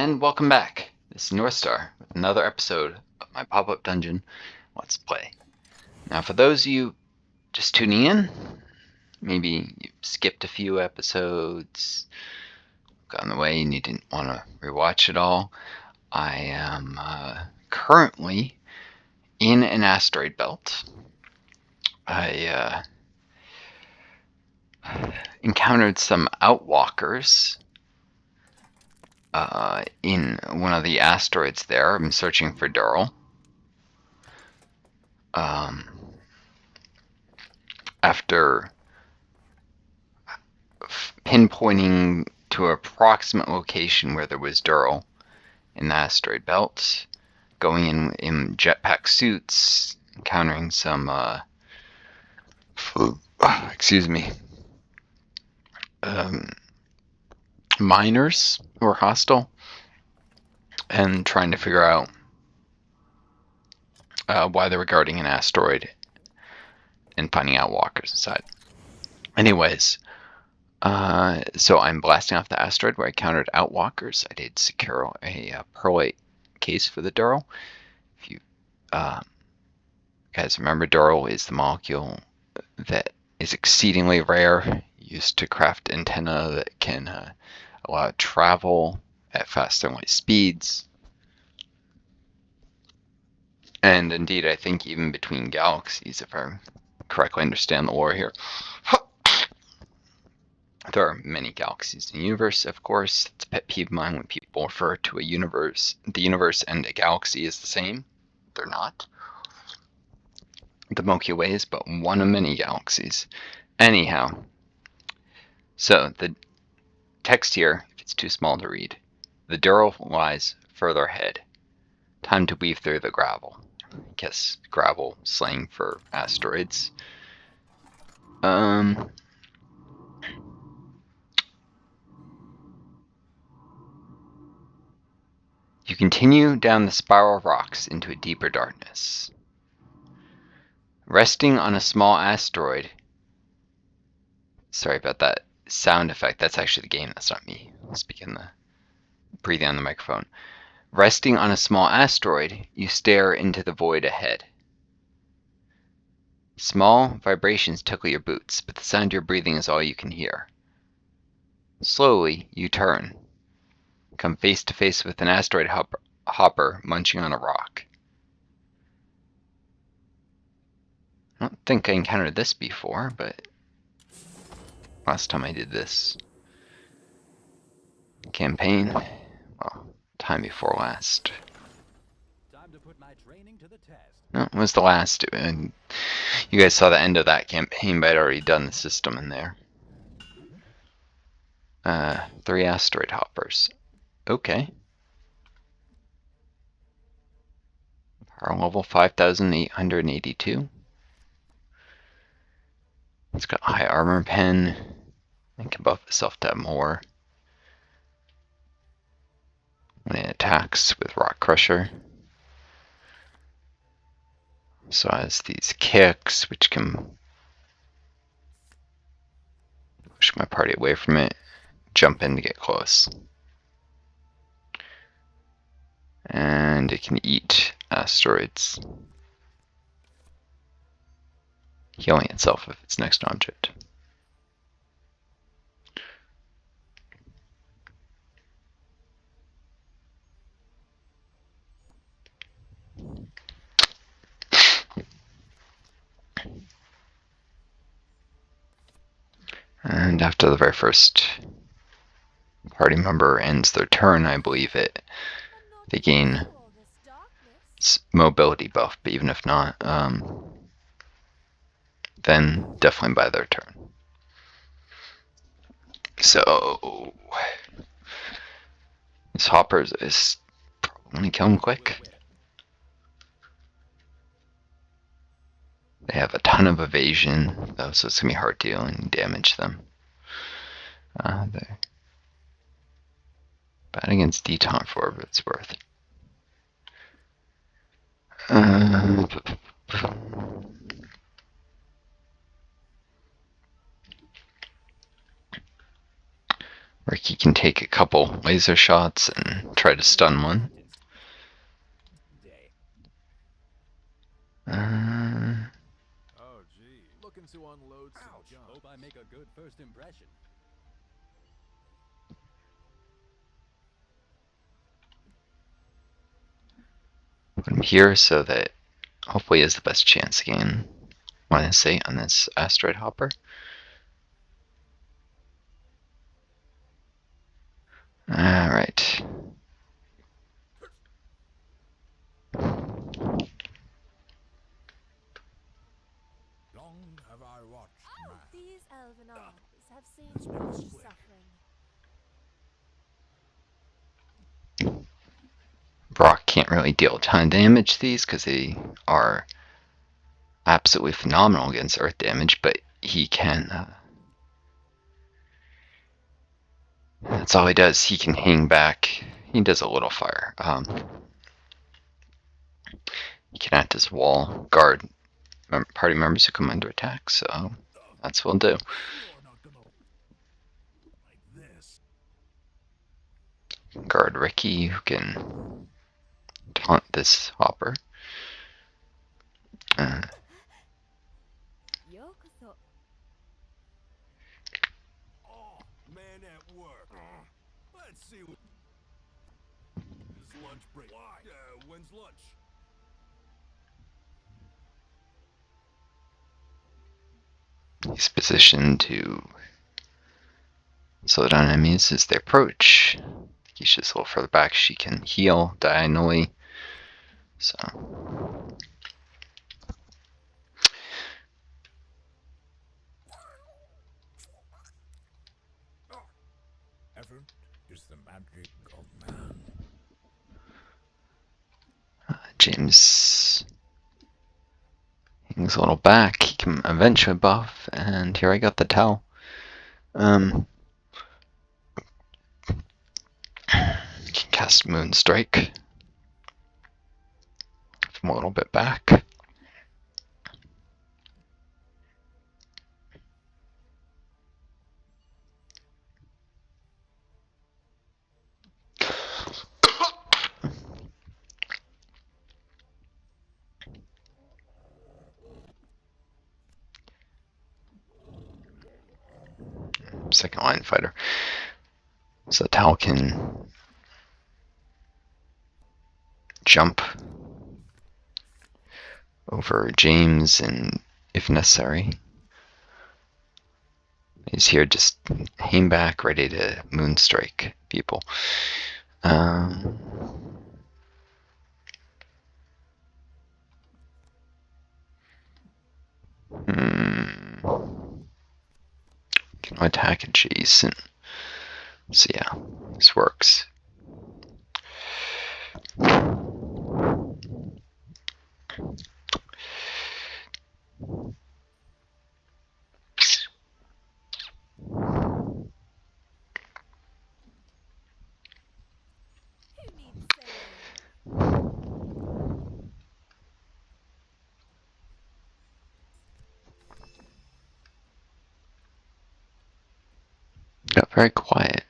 And welcome back. This is Northstar with another episode of my pop-up dungeon Let's Play. Now for those of you just tuning in, maybe you skipped a few episodes, got in the way and you didn't want to rewatch it all, I am currently in an asteroid belt. I encountered some outwalkers in one of the asteroids there. I'm searching for Duril. After pinpointing to an approximate location where there was Duril in the asteroid belt, going in jetpack suits, encountering some miners who were hostile, and trying to figure out why they were guarding an asteroid and finding out walkers inside. Anyways, so I'm blasting off the asteroid where I encountered outwalkers. I did secure a perlite case for the Duril. If you guys remember, Duril is the molecule that is exceedingly rare, used to craft antenna that can allow travel at faster than light speeds. And indeed, I think even between galaxies, if I correctly understand the lore here. There are many galaxies in the universe, of course. It's a pet peeve of mine when people refer to a universe, the universe and a galaxy is the same. They're not. The Milky Way is but one of many galaxies. Anyhow, so the text here, if it's too small to read, the Duril lies further ahead. Time to weave through the gravel. I guess gravel slang for asteroids. You continue down the spiral of rocks into a deeper darkness. Resting on a small asteroid. Sorry about that sound effect. That's actually the game. That's not me. Breathing on the microphone. Resting on a small asteroid, you stare into the void ahead. Small vibrations tickle your boots, but the sound of your breathing is all you can hear. Slowly, you turn. Come face to face with an asteroid hopper munching on a rock. I don't think I encountered this before, but last time I did this campaign, well, time before last. Time to put my training to the test. No, it was the last. And you guys saw the end of that campaign, but I'd already done the system in there. 3 asteroid hoppers. Okay. Power level 5,882. It's got high armor pen. It can buff itself to have more when it attacks with Rock Crusher. So it has these kicks, which can push my party away from it, jump in to get close. And it can eat asteroids, healing itself with its next object. And after the very first party member ends their turn, I believe they gain mobility buff, but even if not, then definitely by their turn. So these hoppers is probably gonna kill them quick. They have a ton of evasion, though, so it's gonna be hard dealing damage to them. They're bad against detaunt for, but it's worth it. Ricky can take a couple laser shots and try to stun one. Oh, gee. Looking to unload some junk. Hope I make a good first impression. Put him here so that hopefully he has the best chance again. -8 on this asteroid hopper. Alright. Long have I watched These elven arms have seen much suffering. Brock can't really deal a ton of damage to these because they are absolutely phenomenal against earth damage, but he can. That's all he does. He can hang back. He does a little fire. He can act as wall guard party members who come under attack, so that's what we'll do. Guard Ricky, who can taunt this hopper. Oh, man at work. Let's see what... Is lunch break? Why? When's lunch? He's positioned to slow down enemies as they approach. He's just a little further back. She can heal diagonally. So Effort is the magic of man. James hangs a little back. He can eventually buff, and here I got the towel. Can cast Moonstrike from a little bit back. Second line fighter. So Tau can jump over James, and if necessary, he's here just hang back, ready to Moonstrike people. Can attack adjacent. So yeah, this works. Got very quiet.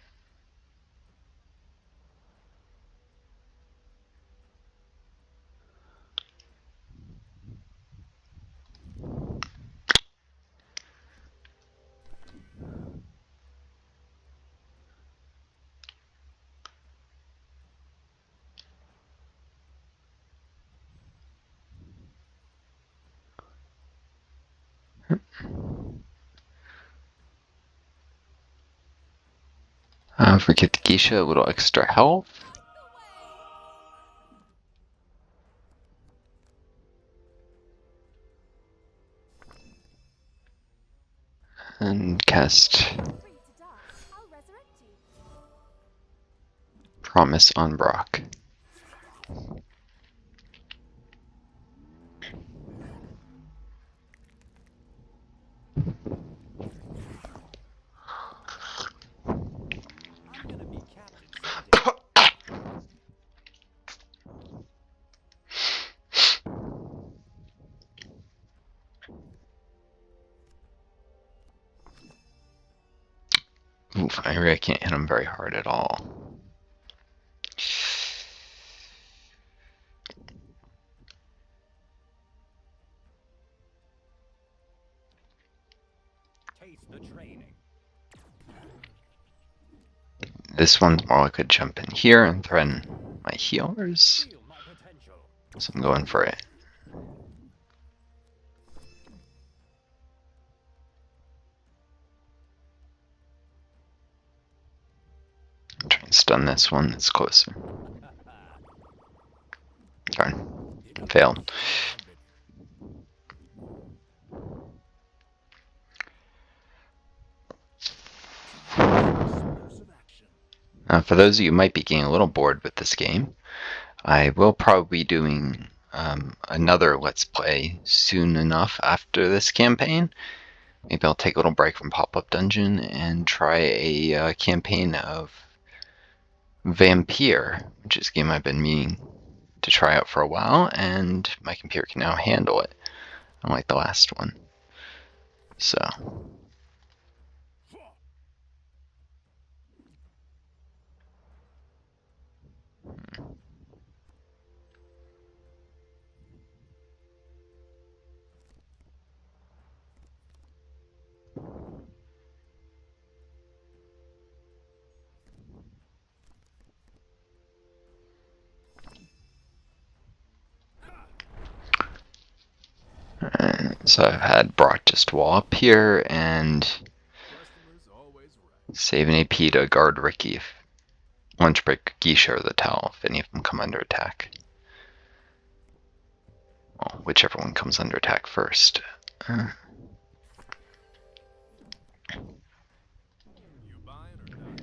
Forget the geisha, a little extra health. And cast Promise on Brock. Ooh, Oof, I really can't hit him very hard at all. Taste the training. This one's more like a jump in here and threaten my healers. Feel my potential. So I'm going for it. I'm trying to stun this one that's closer. Darn. Failed. Explosive action. For those of you who might be getting a little bored with this game, I will probably be doing another Let's Play soon enough after this campaign. Maybe I'll take a little break from Pop-Up Dungeon and try a campaign of Vampire, which is a game I've been meaning to try out for a while, and my computer can now handle it, unlike the last one. So, so I've had Brock just wall up here and Customers always right. save an AP to guard Ricky if lunch break, Geisha, or the Towel if any of them come under attack. Well, whichever one comes under attack first. You buying or not?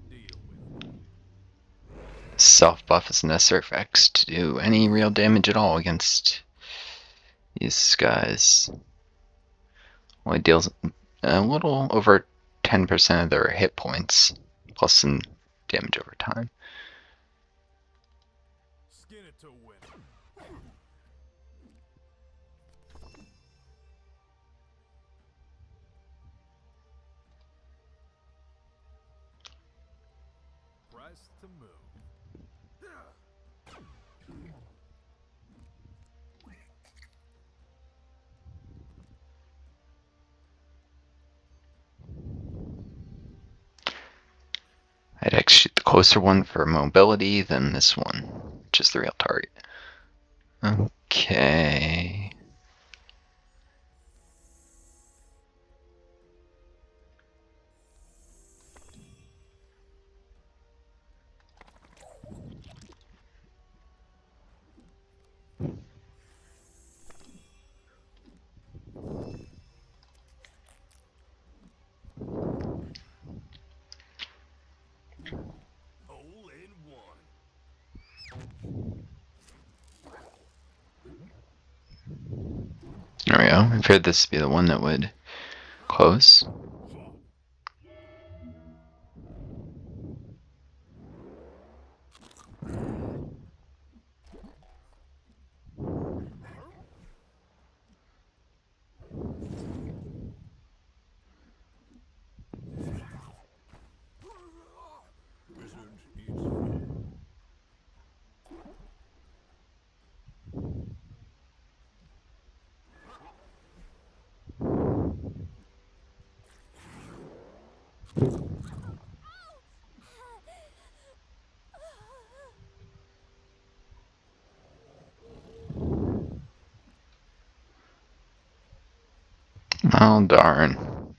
Deal with it. Self buff is necessary for X to do any real damage at all against these guys. Only deals a little over 10% of their hit points, plus some damage over time. Skin it to win. Price to move. I'd actually shoot the closer one for mobility than this one, which is the real target. Okay. Hole in one. There we go. I figured this would be the one that would close. Wizard eats food. Oh, darn.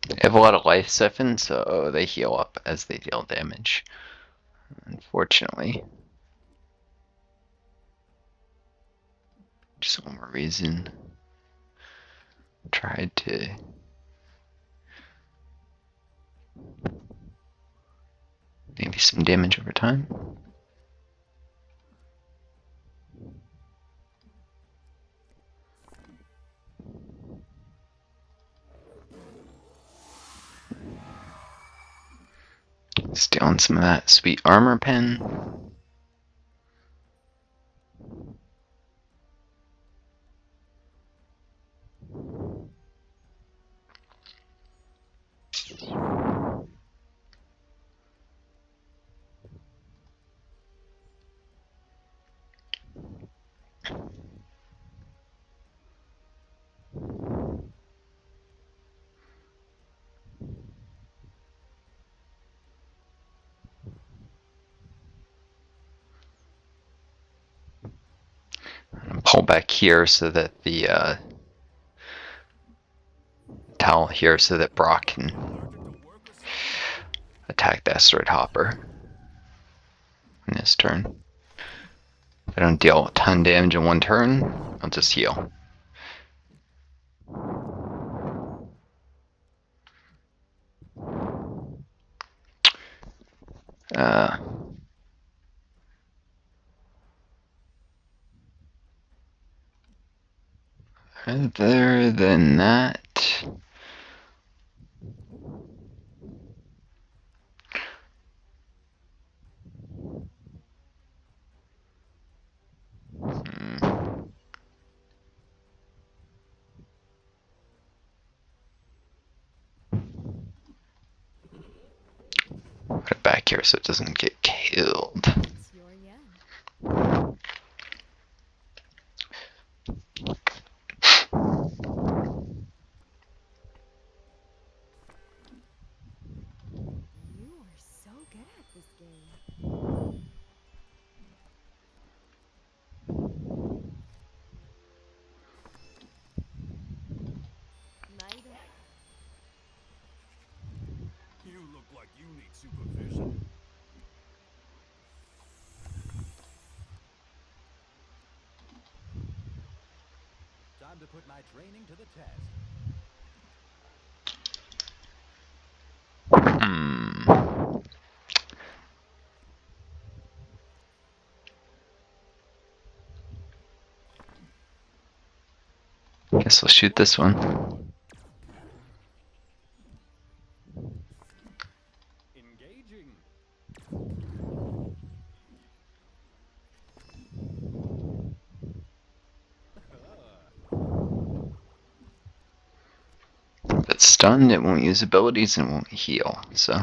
They have a lot of life siphon, so they heal up as they deal damage. Unfortunately. Just one more reason. Tried to maybe some damage over time. Stealing some of that sweet armor pen. Pull back here so that the towel here so that Brock can attack the asteroid hopper in his turn. If I don't deal a ton of damage in one turn, I'll just heal. Other than that, put it back here so it doesn't get killed. It's your yen. You are so good at this game. Neither. You look like you need supervision. Time to put my training to the test. Guess we'll shoot this one. Engaging. If it's stunned, it won't use abilities and it won't heal, so.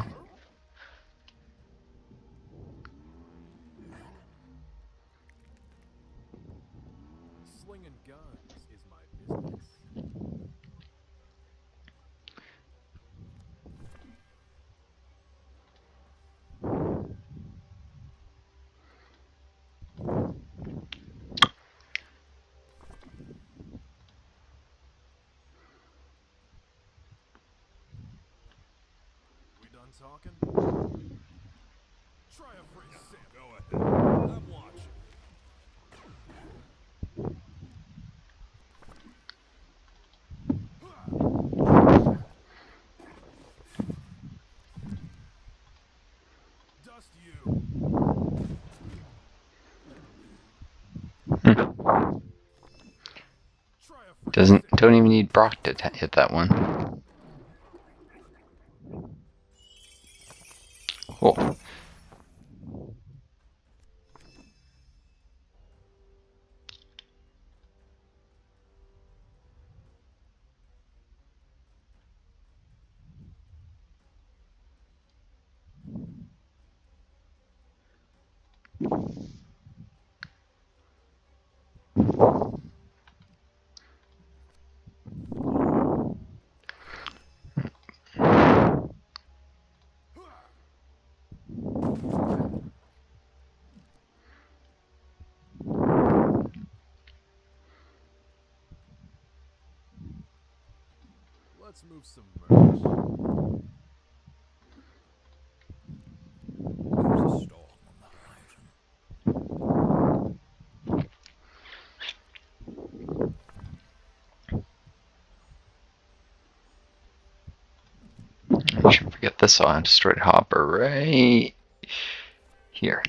Slinging guns is my business. We done talking? Try a free sip. Go ahead. I'm watching. Dust you. Try a free Don't even need Brock to hit that one. Cool. Let's move some merch. There's a storm on the horizon. I shouldn't forget this, so I'll destroy the hopper right here.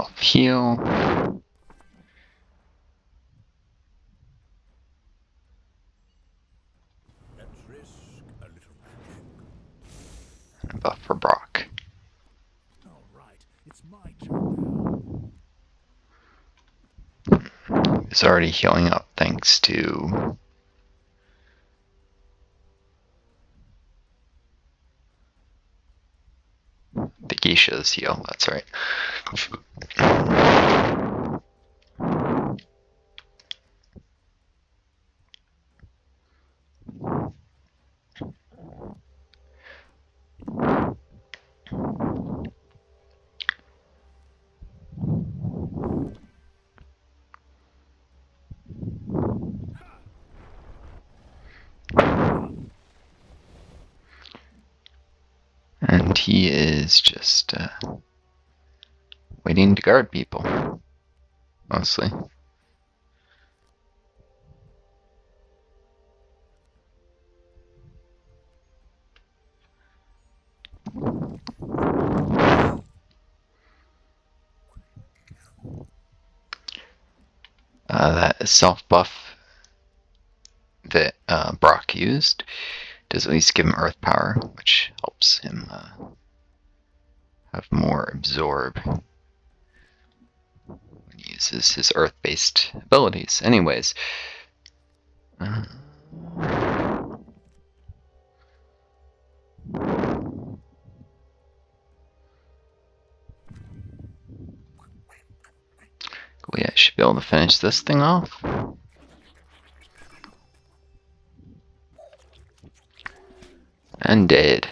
self-heal. Let's risk a little magic. And buff for Brock. All right, it's my turn now. He's already healing up thanks to the Geisha's heal, that's right. And he is just waiting to guard people, mostly. That is self-buff that Brock used does at least give him earth power, which helps him have more absorb when he uses his earth-based abilities. Anyways, yeah, I should be able to finish this thing off. And dead.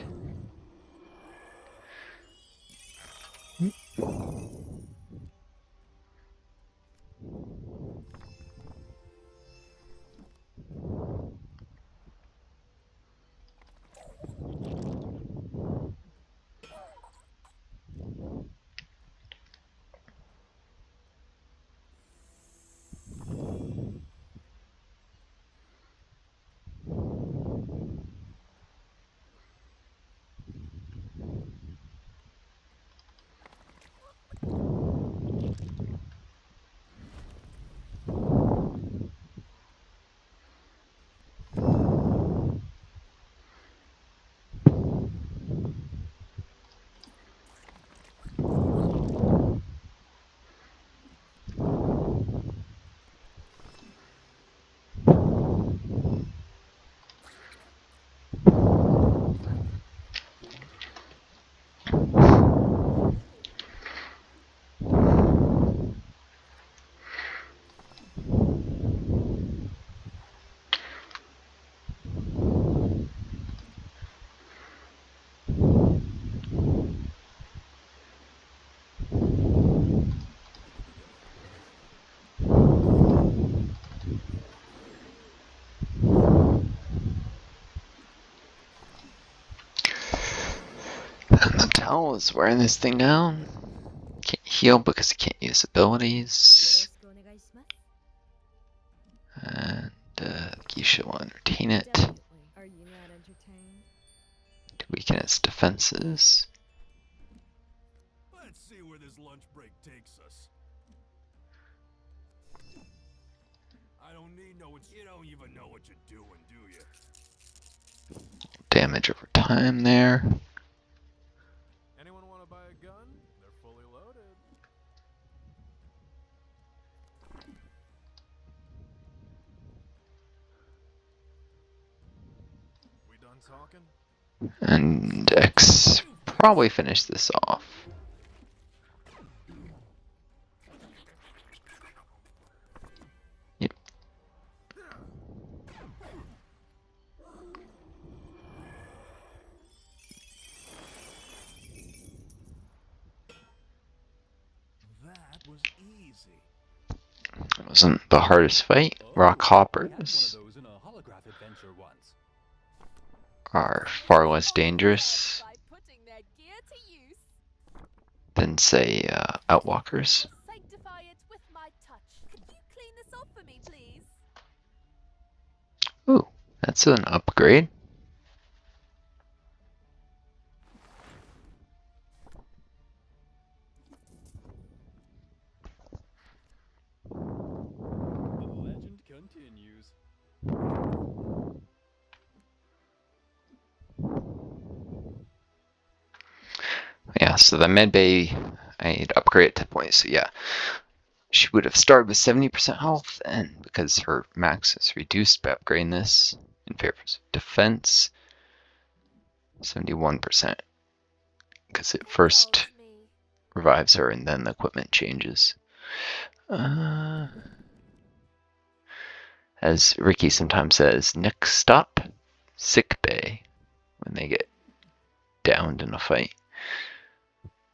And the towel is wearing this thing down. Can't heal because he can't use abilities. And Geisha will entertain it Are you not entertained? to weaken its defenses. Let's see where this lunch break takes us. I don't need no. You don't even know what you're doing, do you? Damage over time there. Anyone want to buy a gun? They're fully loaded. We done talking? And X probably finish this off. Yep. That was easy. It wasn't the hardest fight. Rock hoppers I had one of those in a holograph adventure once. are far less dangerous By putting their gear to use, than, say, Outwalkers. sanctify it with my touch. Could you clean this off for me, please? Ooh, that's an upgrade. Yeah, so the med bay, I need to upgrade it to points. So yeah, she would have started with 70% health, and because her max is reduced by upgrading this in favor of defense, 71%. Because it first revives her and then the equipment changes. As Ricky sometimes says, next stop, sick bay, when they get downed in a fight.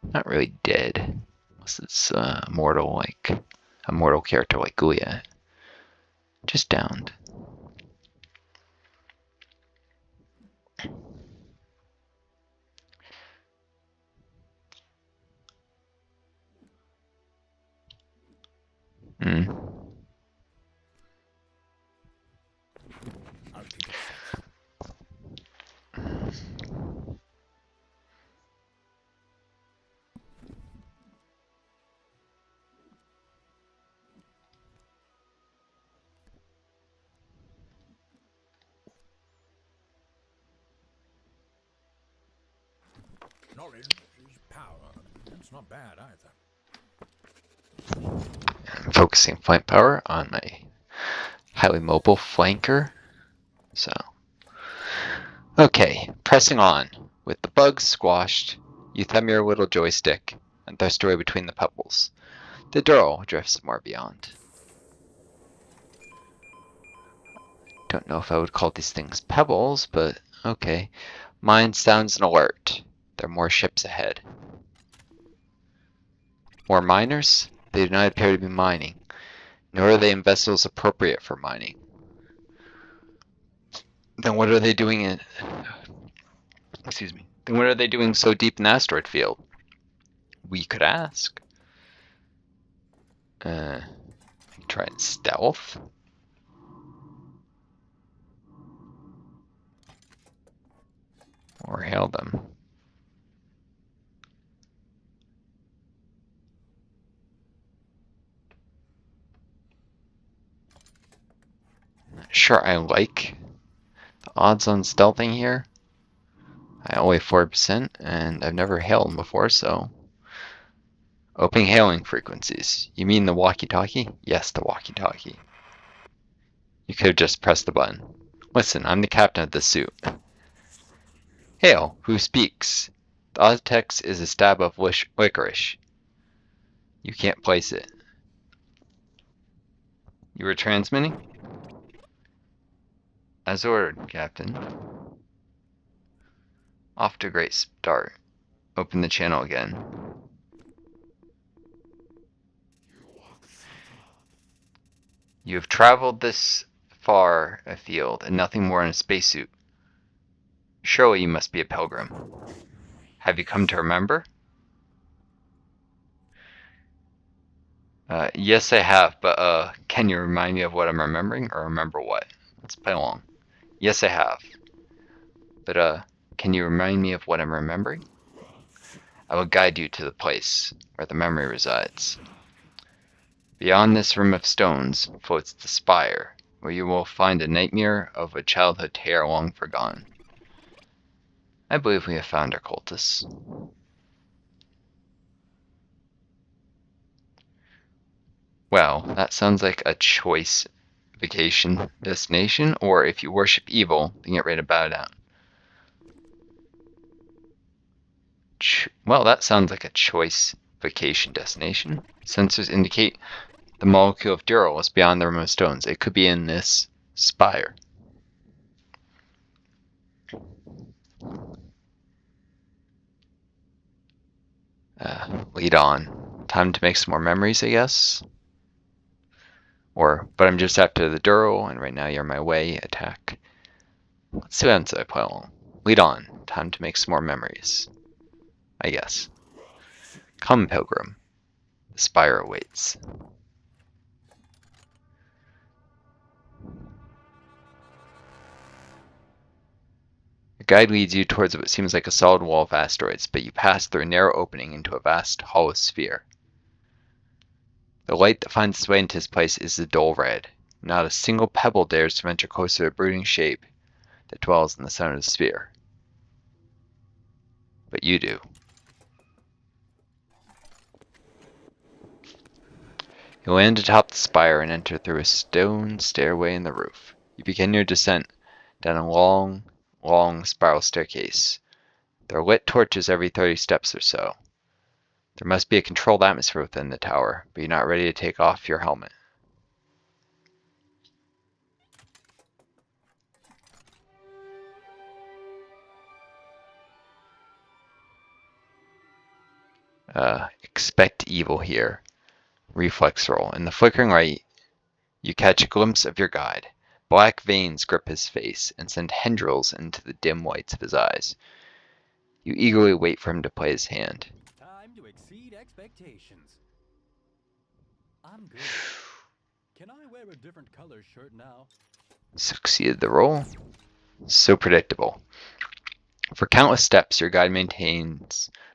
Not really dead, unless it's mortal, like a mortal character like Gulia. Just downed. Knowledge is power. It's not bad either. I'm focusing flank power on my highly mobile flanker. So, okay, pressing on. With the bugs squashed, you thumb your little joystick and thrust away between the pebbles. The Duril drifts more beyond. Don't know if I would call these things pebbles, but okay. Mine sounds an alert. There are more ships ahead. More miners? They do not appear to be mining, nor are they in vessels appropriate for mining. Then what are they doing in... Excuse me. Then what are they doing so deep in the asteroid field? We could ask. Try and stealth. Or hail them. Sure, I like the odds on stealthing here. I only 4%, and I've never hailed them before, so... Opening hailing frequencies. You mean the walkie-talkie? Yes, the walkie-talkie. You could have just pressed the button. Listen, I'm the captain of this suit. Hail, who speaks? The odd text is a stab of licorice. You can't place it. You were transmitting? As ordered, Captain. Off to a great start. Open the channel again. You have traveled this far afield and nothing more in a spacesuit. Surely you must be a pilgrim. Have you come to remember? Yes, I have, but can you remind me of what I'm remembering, or remember what? Let's play along. Yes, I have. But can you remind me of what I'm remembering? I will guide you to the place where the memory resides. Beyond this room of stones floats the spire, where you will find a nightmare of a childhood tale long forgotten. I believe we have found our cultists. Well, that sounds like a choice vacation destination, or if you worship evil, then get ready to bow down. Well, that sounds like a choice vacation destination. Sensors indicate the molecule of Duril is beyond the room of stones. It could be in this spire. Lead on. Time to make some more memories, I guess. But I'm just after the Duril, and right now you're in my way. Attack. Let's see what happens if I play along. Lead on. Time to make some more memories. I guess. Come, pilgrim. The spire awaits. Your guide leads you towards what seems like a solid wall of asteroids, but you pass through a narrow opening into a vast hollow sphere. The light that finds its way into this place is the dull red. Not a single pebble dares to venture closer to the brooding shape that dwells in the center of the sphere. But you do. You land atop the spire and enter through a stone stairway in the roof. You begin your descent down a long, long spiral staircase. There are lit torches every 30 steps or so. There must be a controlled atmosphere within the tower, but you're not ready to take off your helmet. Expect evil here. Reflex roll. In the flickering light, you catch a glimpse of your guide. Black veins grip his face and send tendrils into the dim whites of his eyes. You eagerly wait for him to play his hand. Time to exceed expectations. I'm good. Can I wear a different color shirt now? Succeeded the roll. So predictable. For countless steps, your guide maintained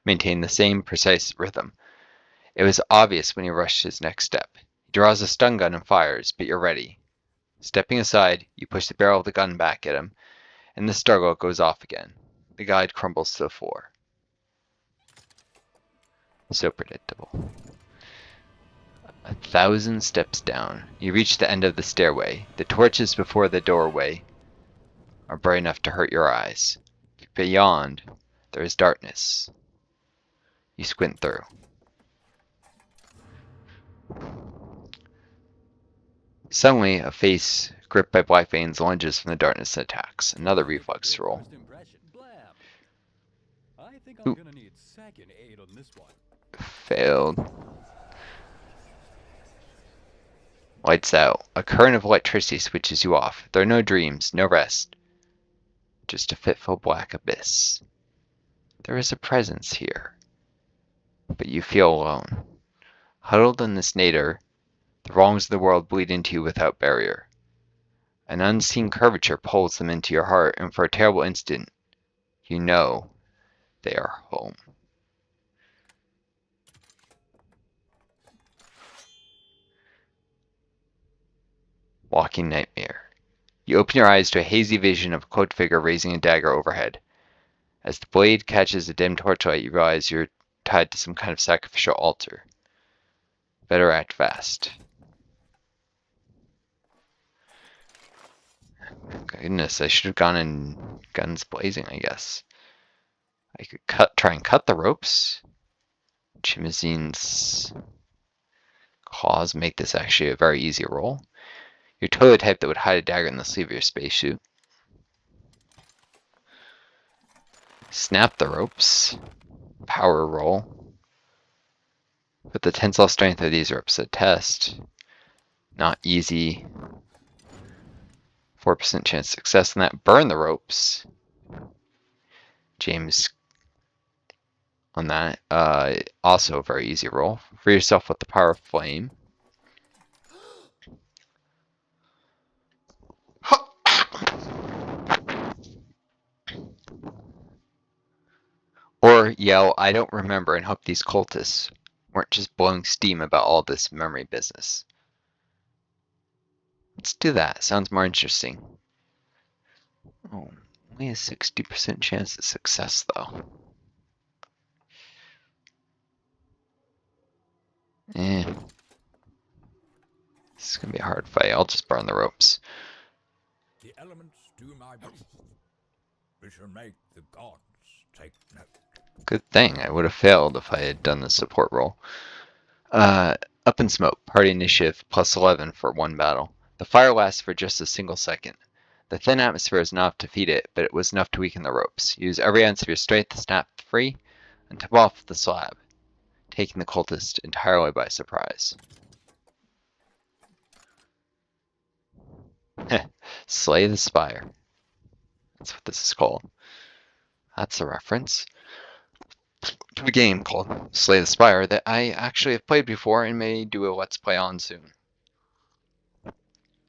the same precise rhythm. It was obvious when he rushed his next step. He draws a stun gun and fires, but you're ready. Stepping aside, you push the barrel of the gun back at him, and the struggle goes off again. The guide crumbles to the floor. So predictable. 1,000 steps down, you reach the end of the stairway. The torches before the doorway are bright enough to hurt your eyes. Beyond, there is darkness. You squint through. Suddenly, a face gripped by black veins lunges from the darkness and attacks. Another reflex roll. First impression. Blam. I think I'm gonna need second aid on this one. Failed. Lights out. A current of electricity switches you off. There are no dreams, no rest. Just a fitful black abyss. There is a presence here. But you feel alone. Huddled in this nadir, the wrongs of the world bleed into you without barrier. An unseen curvature pulls them into your heart, and for a terrible instant, you know they are home. Walking nightmare. You open your eyes to a hazy vision of a cloaked figure raising a dagger overhead. As the blade catches a dim torchlight, you realize you're tied to some kind of sacrificial altar. Better act fast. Goodness, I should have gone in guns blazing, I guess. I could try and cut the ropes. Chimisine's claws make this actually a very easy roll. You're totally the type that would hide a dagger in the sleeve of your spacesuit. Snap the ropes. Power roll. Put the tensile strength of these ropes to test. Not easy. 4% chance of success on that. Burn the ropes. James on that. Also a very easy roll. Free yourself with the power of flame. Or yell, I don't remember, and hope these cultists weren't just blowing steam about all this memory business. Let's do that. Sounds more interesting. Oh, only a 60% chance of success, though. This is going to be a hard fight. I'll just burn the ropes. The elements do my best. We shall make the gods take note. Good thing. I would have failed if I had done the support roll. Up in smoke. Party initiative plus 11 for one battle. The fire lasts for just a single second. The thin atmosphere is not enough to feed it, but it was enough to weaken the ropes. Use every ounce of your strength to snap free and tip off the slab, taking the cultist entirely by surprise. Slay the Spire. That's what this is called. That's a reference to a game called Slay the Spire that I actually have played before and may do a Let's Play on soon.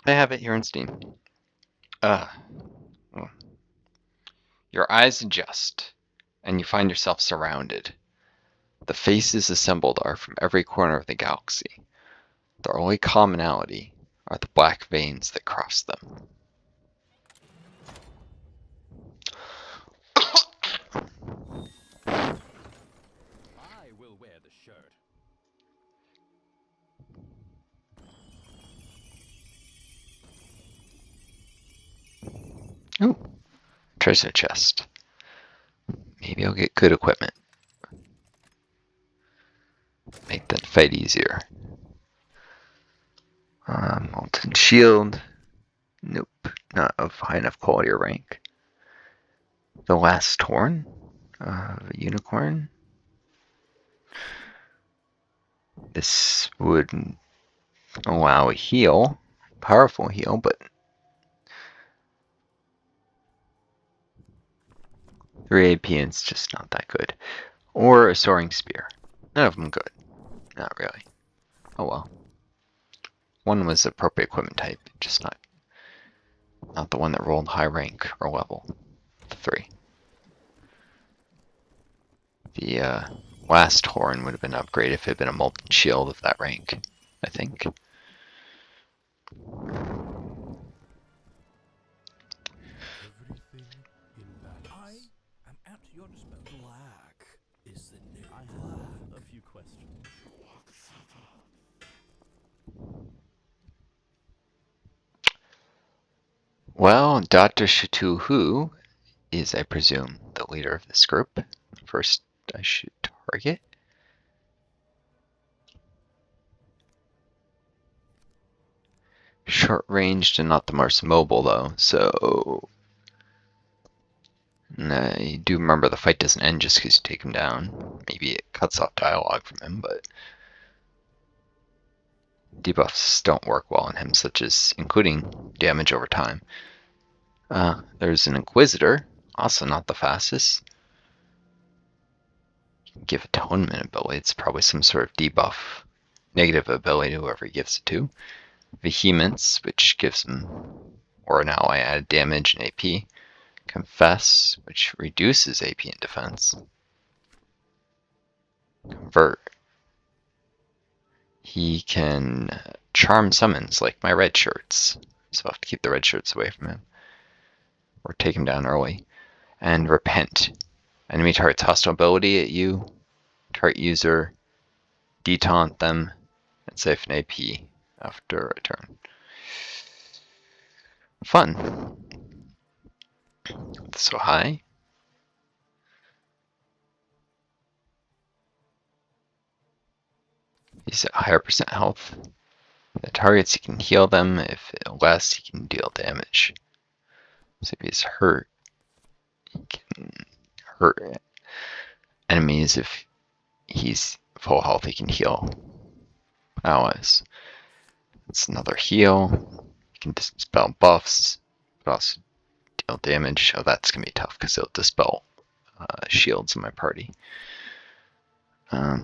I have it here on Steam. Your eyes adjust, and you find yourself surrounded. The faces assembled are from every corner of the galaxy. Their only commonality are the black veins that cross them. I will wear the shirt. Ooh, treasure chest. Maybe I'll get good equipment. Make that fight easier. Molten shield. Nope, not of high enough quality or rank. The last horn of a unicorn. This would allow a heal, powerful heal, but 3 AP and it's just not that good. Or a soaring spear. None of them good. Not really. Oh well. One was appropriate equipment type, just not the one that rolled high rank or level. The 3. The last horn would have been upgraded if it had been a molten shield of that rank, I think. Everything in balance. I am at your disposal. Black is the new I black. have a few questions. Well, Dr. Shatuhu is, I presume, the leader of this group. First, I should target. Short ranged and not the most mobile, though, so. And I do remember the fight doesn't end just because you take him down. Maybe it cuts off dialogue from him, but. Debuffs don't work well on him, such as including damage over time. There's an Inquisitor, also not the fastest. Give atonement ability, it's probably some sort of debuff, negative ability to whoever he gives it to. Vehemence, which gives him or an ally added damage and AP. Confess, which reduces AP and defense. Convert. He can charm summons like my red shirts, so I'll have to keep the red shirts away from him. Or take him down early. And repent. Enemy target's hostile ability at you. Target user. Detaunt them. And save an AP after a turn. Fun. So high. He's at higher percent health. The targets, he can heal them. If less, he can deal damage. So if he's hurt, he can hurt enemies. If he's full health, he can heal allies. It's another heal. You can dispel buffs, but also deal damage. Oh, that's going to be tough because it'll dispel shields in my party. I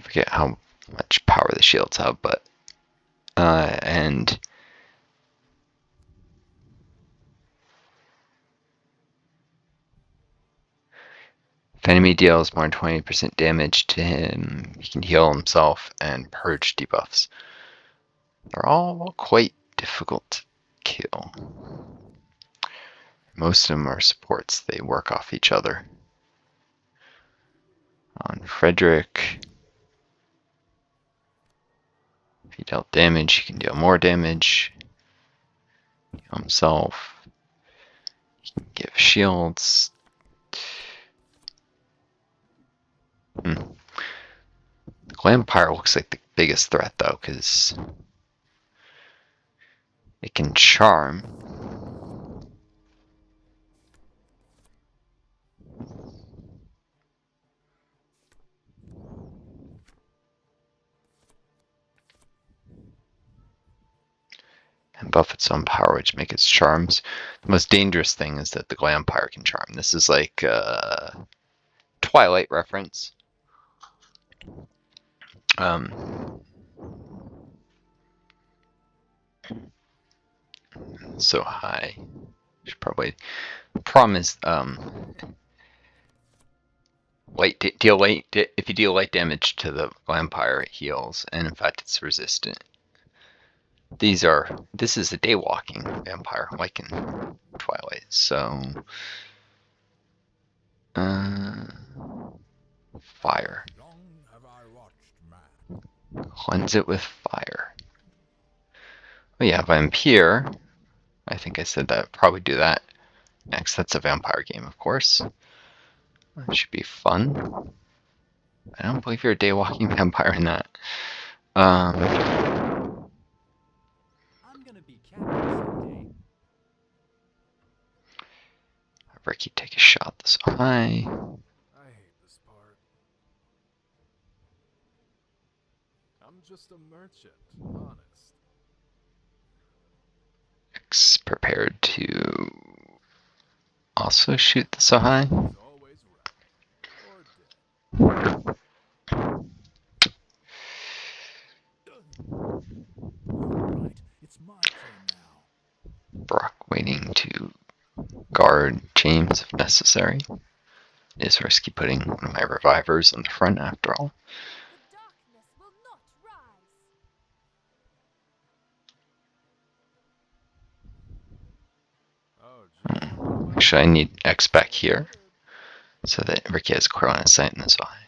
forget how much power the shields have, but and if enemy deals more than 20% damage to him, he can heal himself and purge debuffs. They're all quite difficult to kill. Most of them are supports, they work off each other. On Frederick, if he dealt damage, he can deal more damage. Heal himself. He can give shields. The Glampire looks like the biggest threat though, because it can charm. And buff its own power, which makes its charms. The most dangerous thing is that the Glampire can charm. This is like a Twilight reference. So high. Should probably. The problem is, if you deal light damage to the vampire, it heals, and in fact, it's resistant. This is a daywalking vampire, like in Twilight. So, fire. Long have I watched man. Cleanse it with fire. Oh yeah, Vampire. I think I said that. Probably do that next. That's a vampire game, of course. That should be fun. I don't believe you're a daywalking vampire in that. I'm gonna be captain someday. Ricky, take a shot this high. I hate this part. I'm just a merchant, honest. X prepared to also shoot the so high. He's always right. Or dead. Right, it's my turn now. Brock waiting to guard James if necessary. It is risky putting one of my revivers in the front after all. The darkness will not rise. Oh, geez. Actually, I need X back here so that Ricky has clear line of sight in this eye.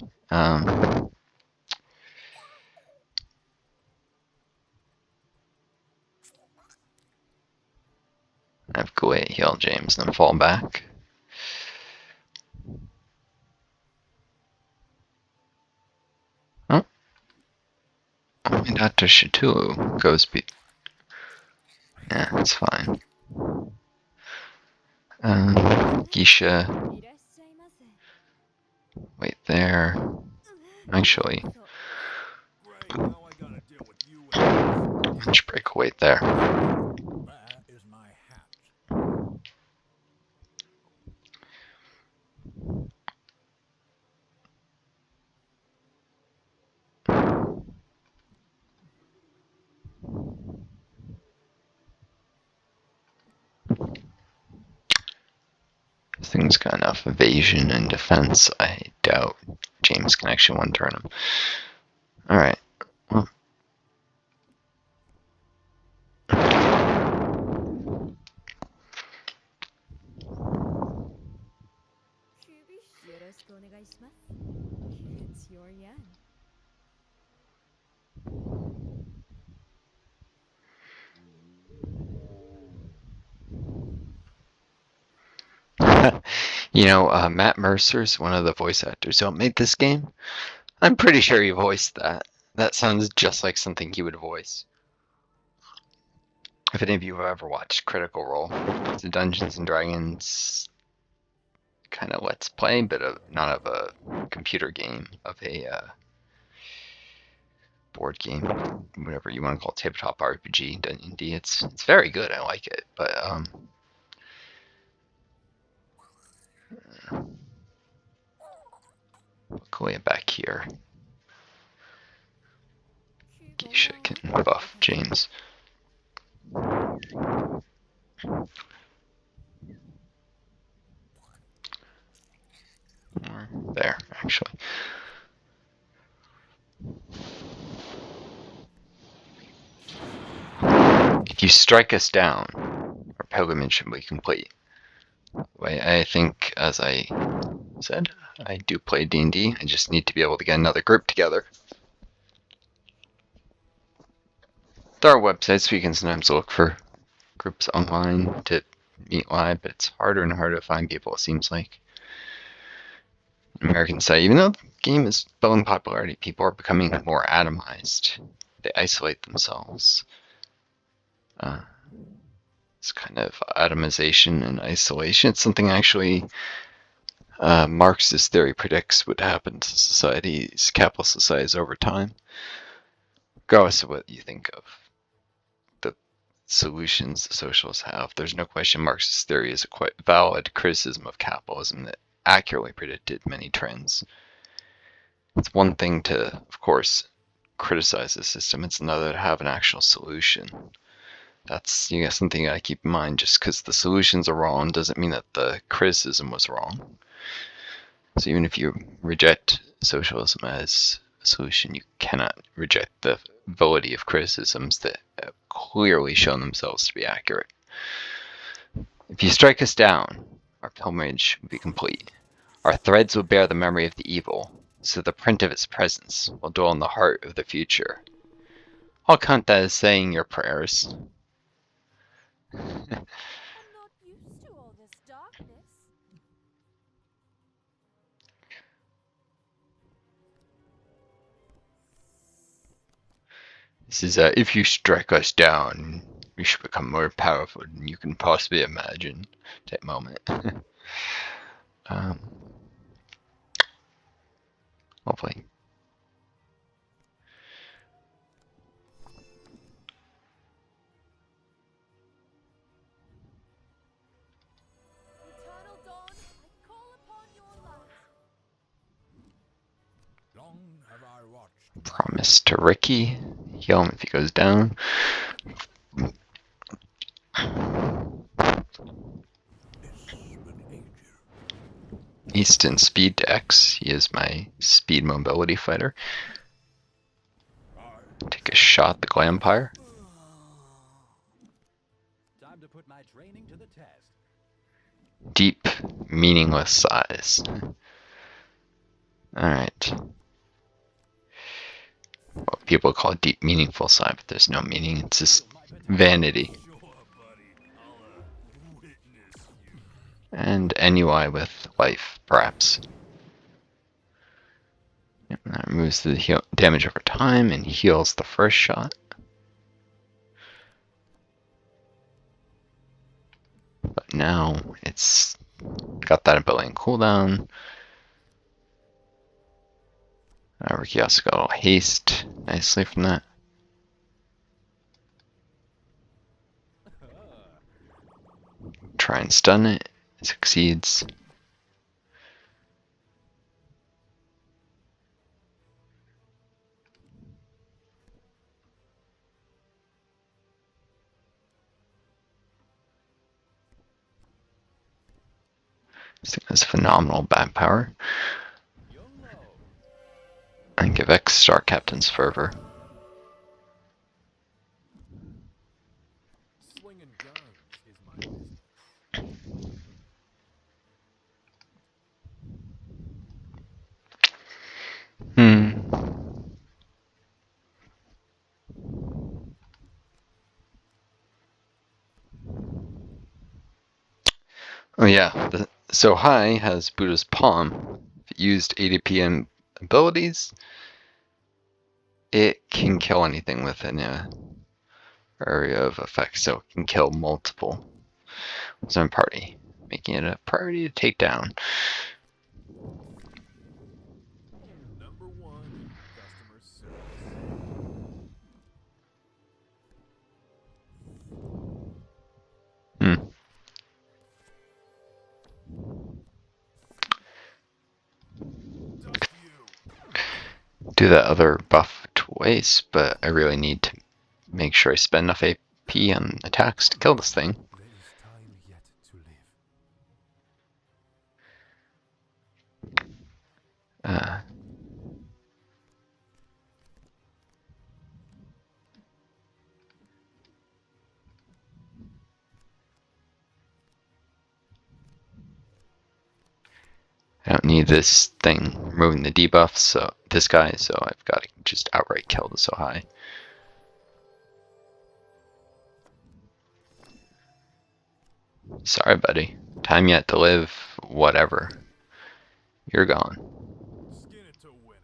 I have go away, heal James, and then fall back. Oh. Only Dr. Cthulhu goes yeah, it's fine. Geisha, wait there. Actually, Great, now I gotta deal with you and lunch break, wait there. Where is my hat? This thing's got enough evasion and defense. I doubt James can actually one-turn him. Alright. Well. It's your yen. You know, Matt Mercer's one of the voice actors who made this game. I'm pretty sure he voiced that. That sounds just like something he would voice. If any of you have ever watched Critical Role, it's a Dungeons and Dragons kind of let's play, but not of a computer game, of a board game, whatever you want to call it, tabletop RPG, D&D. It's very good. I like it, but look way back here. Geisha can buff James. Or there, actually. If you strike us down, our pilgrimage will be complete. I think, as I said, I do play D&D. I just need to be able to get another group together. There are websites where you can sometimes look for groups online to meet live, but it's harder and harder to find people, it seems like. American site, even though the game is building popularity, people are becoming more atomized. They isolate themselves. It's kind of atomization and isolation. It's something actually Marxist theory predicts would happen to societies, capitalist societies over time. Regardless of what you think of the solutions the socialists have, there's no question Marxist theory is a quite valid criticism of capitalism that accurately predicted many trends. It's one thing to, of course, criticize the system. It's another to have an actual solution. That's something you gotta keep in mind. Just because the solutions are wrong doesn't mean that the criticism was wrong. So even if you reject socialism as a solution, you cannot reject the validity of criticisms that have clearly shown themselves to be accurate. If you strike us down, our pilgrimage will be complete. Our threads will bear the memory of the evil, so the print of its presence will dwell in the heart of the future. I'll count that as saying your prayers. I'm not used to all this darkness. This is if you strike us down, we should become more powerful than you can possibly imagine. That moment. Hopefully. Eternal dawn, I call upon your light. Long have I watched. Promise to Ricky. Heal him if he goes down. Is an angel. Easton Speed to X. He is my speed mobility fighter. Take a shot at the Glampire. Time to put my training to the test. Deep, meaningless sighs. Alright. What people call deep, meaningful sigh, but there's no meaning. It's just vanity. Sure, buddy. I'll witness you. And NUI with life, perhaps. Yep, that removes the damage over time and heals the first shot. But now it's got that ability in cooldown. Ricky also got a little haste nicely from that. Try and stun it. It succeeds. This thing has phenomenal bat power. And give X Star Captain's Fervor. Slinging guns is my business. Oh yeah, so High has Buddha's Palm. If it used ADP and abilities, it can kill anything within an area of effect, so it can kill multiple zone party, making it a priority to take down. Number 1 customer service. Duck you. Do that other buff twice, but I really need to make sure I spend enough AP on attacks to kill this thing. There is time yet to live. I don't need this thing removing the debuff, so this guy, so I've got to just outright kill the so high. Sorry, buddy. Time yet to live. Whatever. You're gone. Skin it to win it.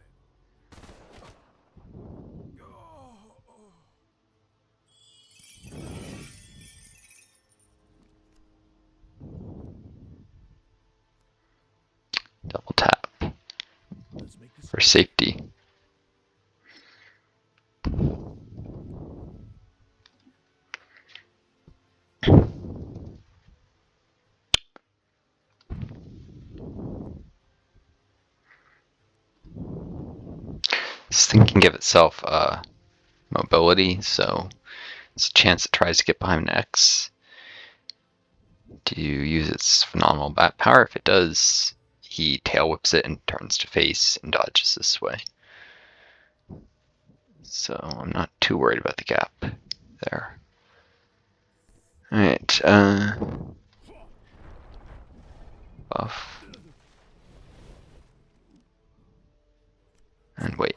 Double tap Let's make this for safety. This thing can give itself mobility, so it's a chance it tries to get behind an X to use its phenomenal bat power. If it does, he tail whips it and turns to face and dodges this way. So I'm not too worried about the gap there. Alright, buff. And wait.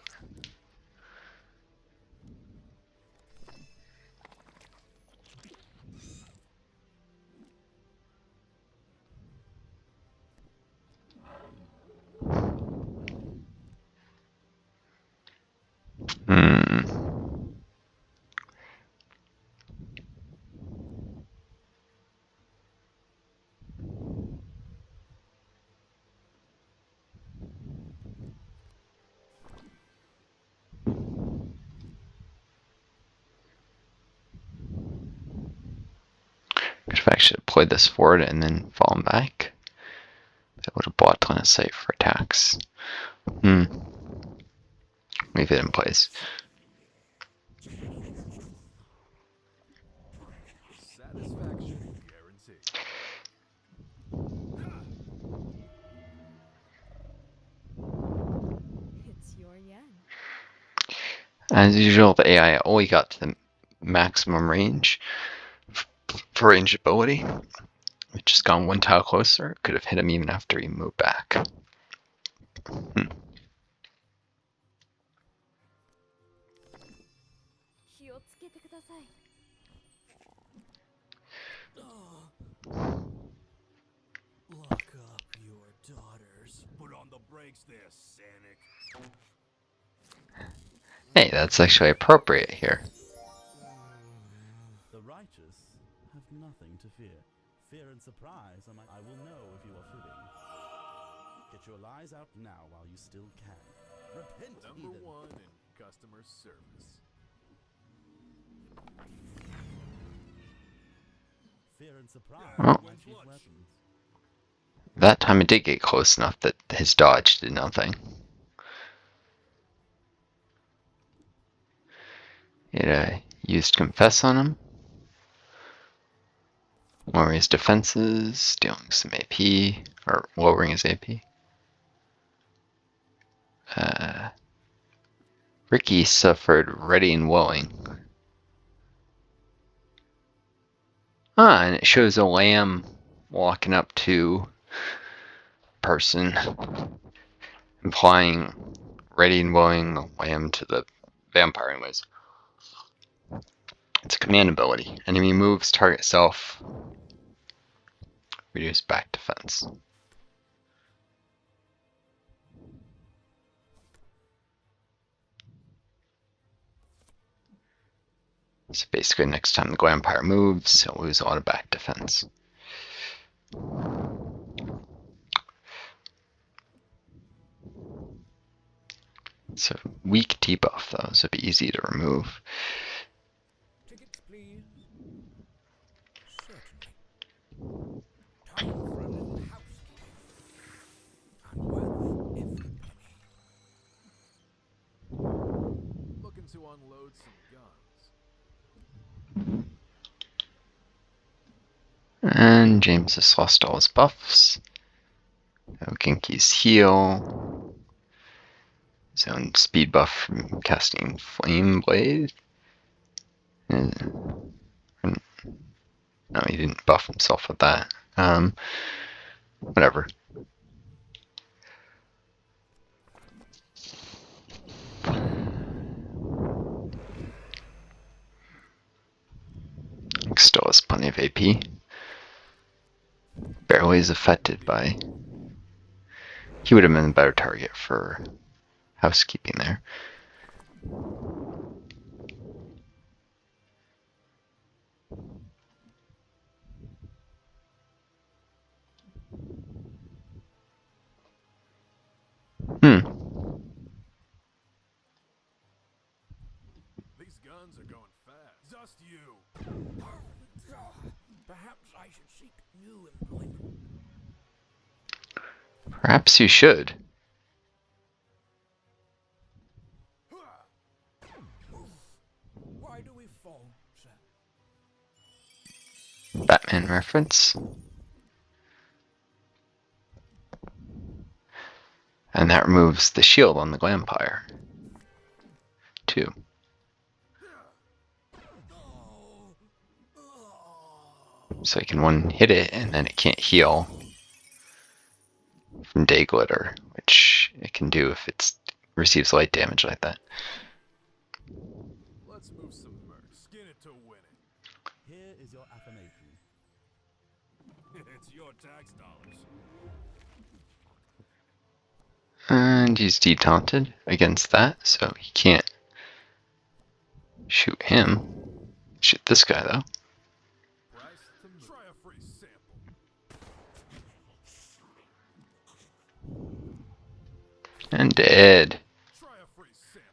Could have actually deployed this forward and then fallen back. That would have blocked line of sight for attacks. Leave it in place. Satisfaction guaranteed. It's your yen. As usual, the AI only got to the maximum range for range ability. It just gone one tile closer. Could have hit him even after he moved back. 気をつけてください。Lock up your daughters. Put on the brakes there, Sanic. Hey, that's actually appropriate here. The righteous have nothing to fear. Fear and surprise are I will know if you are fibbing. Get your lies out now while you still can. Repent, Number heathen. 1 in customer service. Fear and surprise Oh. are my chief weapons. That time it did get close enough that his dodge did nothing. It used Confess on him. Lowering his defenses, dealing some AP, or lowering his AP. Ricky suffered ready and willing. And it shows a lamb walking up to person, implying ready and willing lamb to the vampire anyways. It's a command ability. Enemy moves, target self, reduce back defense. So basically next time the vampire moves, he'll lose a lot of back defense. It's a weak debuff though, so it'd be easy to remove. Tickets, please. Certainly. Time for a little housekeeping. I'm worth every penny. Looking to unload some guns. And James has lost all his buffs. No Genki's heal. His own speed buff from casting Flame Blade. No, he didn't buff himself with that. Whatever. Still has plenty of AP. Barely is affected by. He would have been a better target for housekeeping there. These guns are going fast. Just you. Perhaps I should seek new employment. Perhaps you should. Why do we fall, sir? Batman reference. And that removes the shield on the Glampire, too. So I can one hit it, and then it can't heal from Day Glitter, which it can do if it receives light damage like that. Let's move some mercs. Skin it to win it. Here is your affirmation. It's your tax dollars. And he's detaunted against that, so he can't shoot him. Shoot this guy, though. Price to move. Try a free sample. And dead. Try a free sample.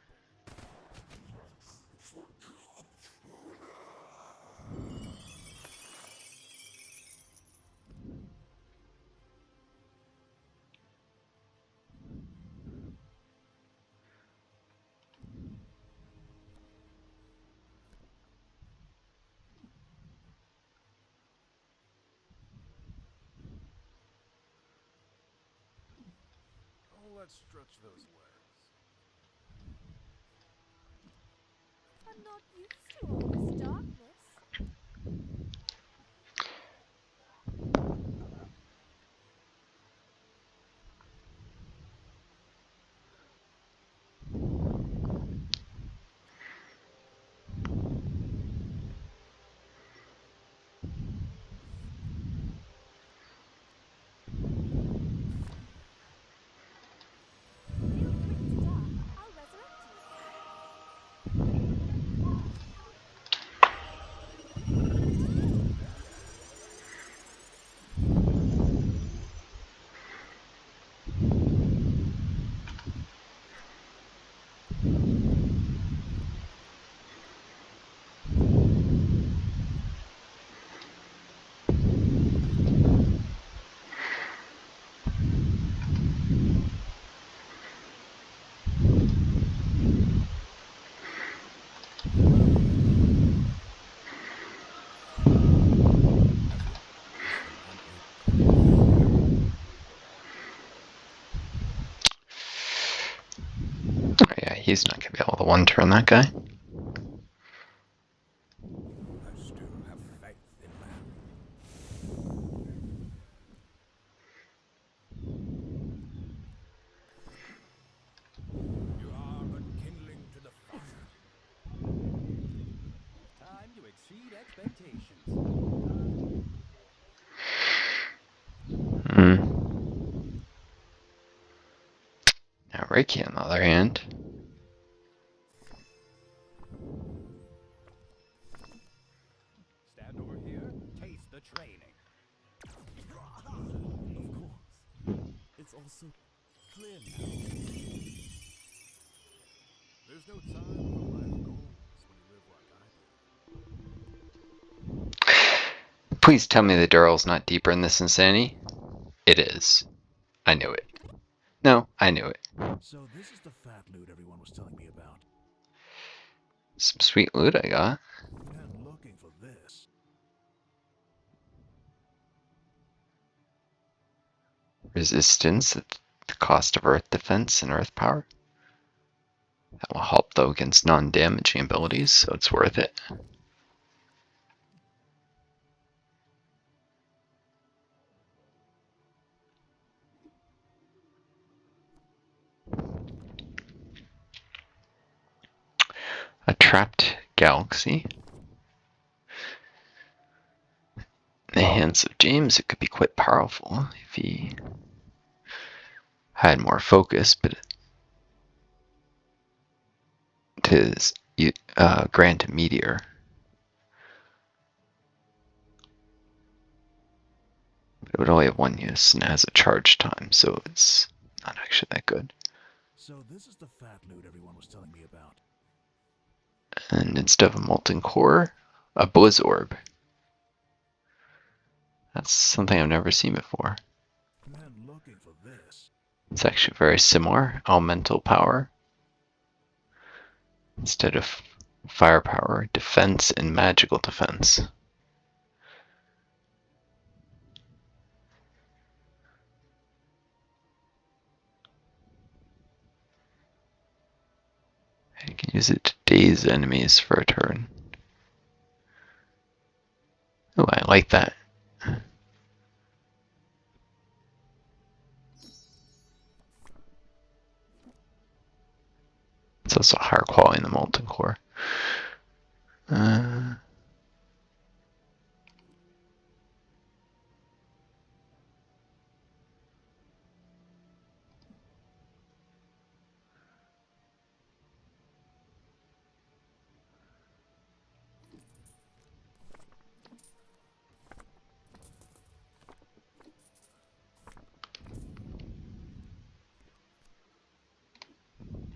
Oh, let's stretch those legs. I'm not used to all this darkness. Feel free to die. I'll resurrect you. Oh, yeah, he's not going to be able to one-turn that guy. I still have faith in man. You are but kindling to the fire. Time to exceed expectations. Now Reiki, on the other hand, Stand over here, taste the training. Of course. It's all so clear now. There's no time for life goals when you live like I do. please tell me the Duril's not deeper in this insanity. It is. I knew it. No, I knew it. So this is the fat loot everyone was telling me about. Some sweet loot I got. Man looking for this. Resistance at the cost of earth defense and earth power. That will help though against non-damaging abilities, so it's worth it. A trapped galaxy. In the hands of James, it could be quite powerful if he had more focus, but to grant a meteor. It would only have one use and it has a charge time, so it's not actually that good. So this is the fat loot everyone was telling me about. And instead of a molten core, a blizzorb. That's something I've never seen before. Man looking for this. It's actually very similar. Elemental power. Instead of firepower, defense and magical defense. Use it to daze enemies for a turn. Oh, I like that. It's also higher quality in the molten core.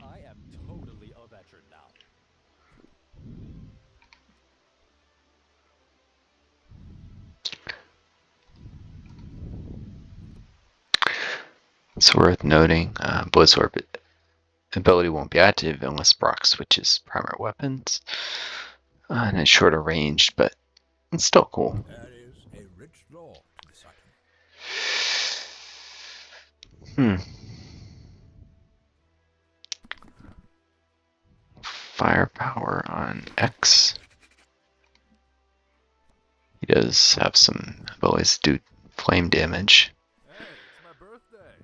I am totally a veteran now. It's worth noting, Blizzorb ability won't be active unless Brock switches primary weapons. And it's shorter range, but it's still cool. There is a rich lore to this item. Firepower on X. He does have some abilities to do flame damage. Hey, it's my birthday.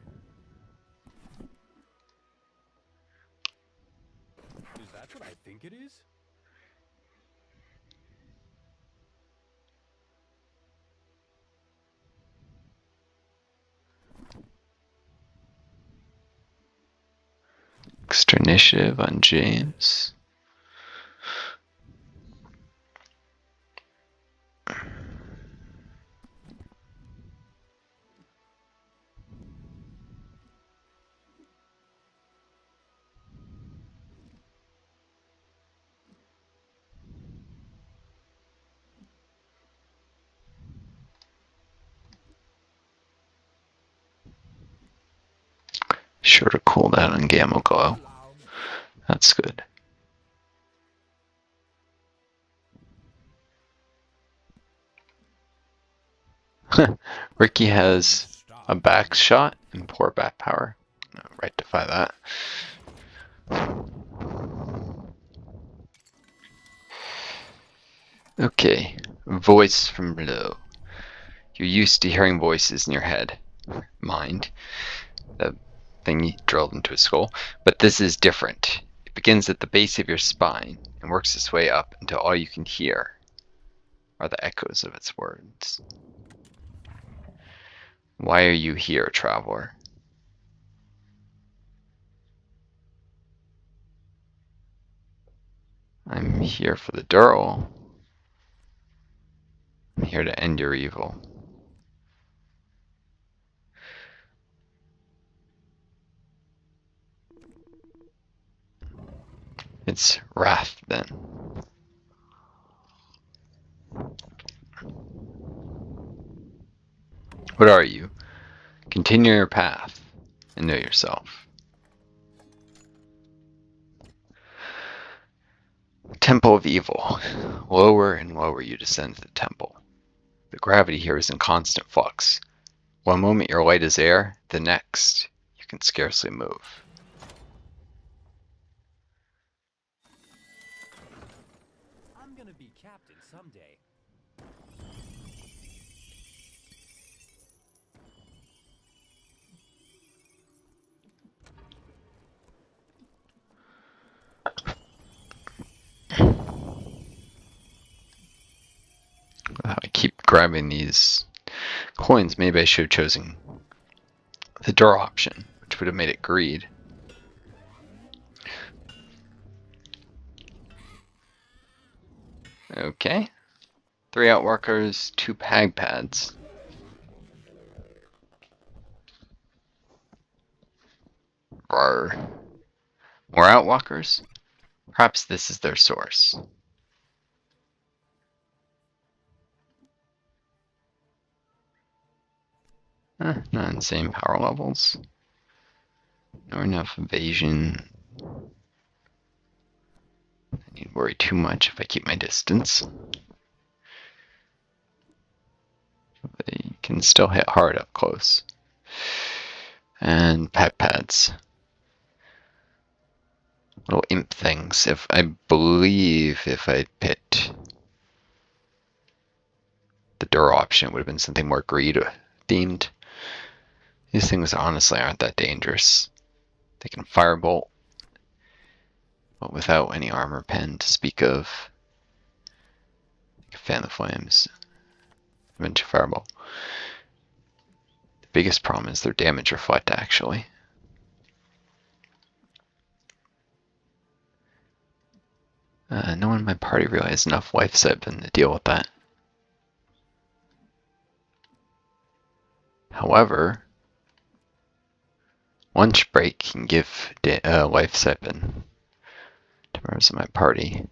Is that what I think it is? Extra initiative on James. Shorter cooldown on Gamma Glow. That's good. Ricky has a back shot and poor back power. I'll rectify that. Okay, voice from below. You're used to hearing voices in your head, mind, the thing you drilled into a skull, but this is different. It begins at the base of your spine and works its way up until all you can hear are the echoes of its words. Why are you here, traveler? I'm here for the Duril. I'm here to end your evil. It's wrath, then. What are you? Continue your path and know yourself. Temple of Evil. Lower and lower you descend to the temple. The gravity here is in constant flux. One moment your light is air, the next you can scarcely move. I'm gonna be captain someday. I keep grabbing these coins. Maybe I should have chosen the door option, which would have made it greed. Okay. 3 outworkers, 2 pag pads. Rawr. More outwalkers? Perhaps this is their source. Not insane power levels. Nor enough evasion. I need to worry too much if I keep my distance. They can still hit hard up close. And peg pads. little imp things. If I believe if I picked the Duril option, it would have been something more greed themed. These things honestly aren't that dangerous. They can firebolt, but without any armor pen to speak of. Fan the flames. Eventually fireball. The biggest problem is their damage reflect actually. No one in my party really has enough life siphon to deal with that. However, lunch break can give life siphon to members of my party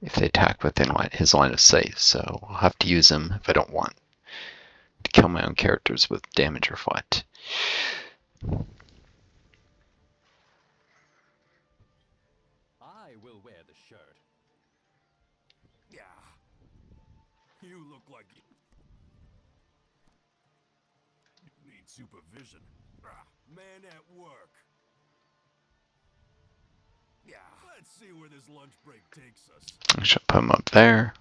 if they attack within his line of sight, so I'll have to use him if I don't want to kill my own characters with damage reflect. I will wear the shirt. Yeah. You look like you need supervision. Man at work. Yeah. Let's see where this lunch break takes us. I should put him up there.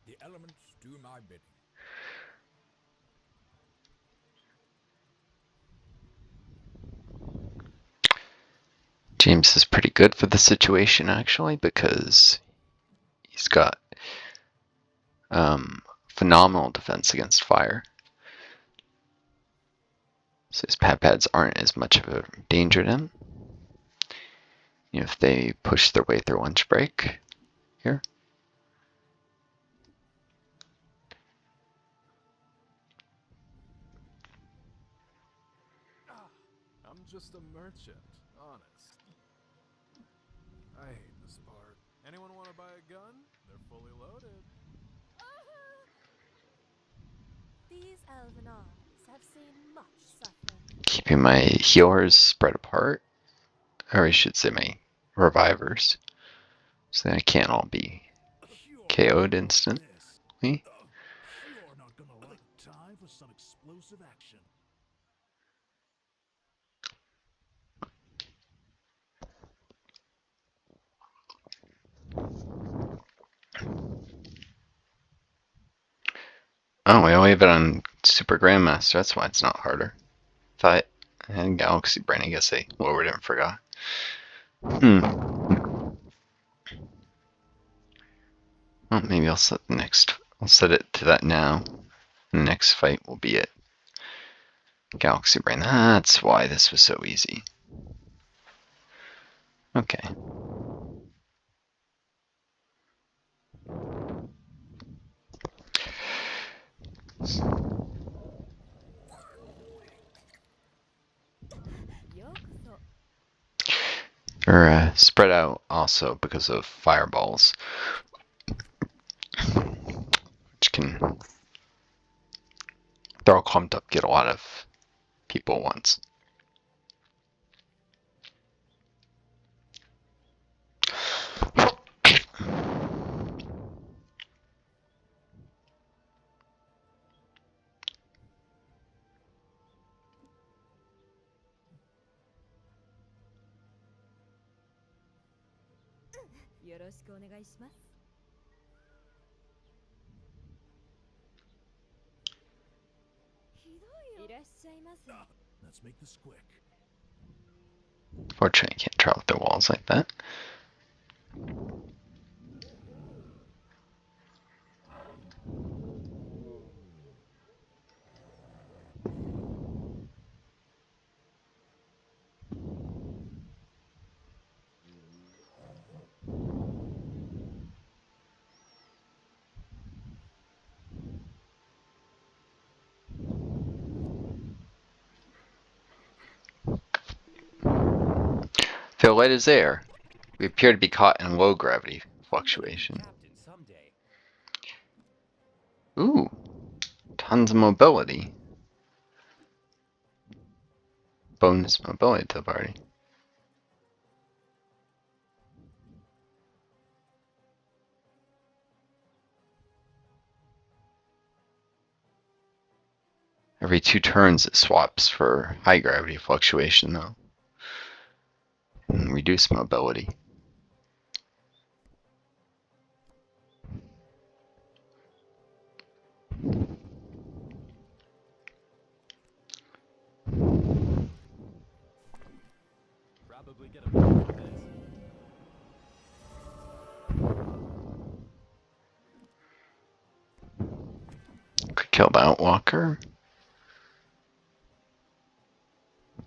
The elements do my bidding. James is pretty good for the situation actually because he's got phenomenal defense against fire. So his pads aren't as much of a danger to him. If they push their way through lunch break here. I'm just a merchant, honest. I hate this part. Anyone want to buy a gun? They're fully loaded. These elven arms have seen much suffering. Keeping my healers spread apart. Or I should say my revivers. So that I can't all be KO'd instantly. You're not gonna like time for some explosive action. Oh, we only have it on Super Grandmaster, that's why it's not harder. Thought I had Galaxy Brain, I guess they lowered it and forgot. Well, maybe I'll set it to that now. The next fight will be it. Galaxy Brain, that's why this was so easy. Okay. They're spread out also because of fireballs, which can, they're all clumped up, get a lot of people at once. Let's make this quick. Fortunately, I can't travel through walls like that. Feel light as air. We appear to be caught in low gravity fluctuation. Captain someday. Ooh, tons of mobility. Bonus mobility to the party. Every 2 turns it swaps for high gravity fluctuation though. And reduced mobility. Probably get a medal for this. Could kill that walker.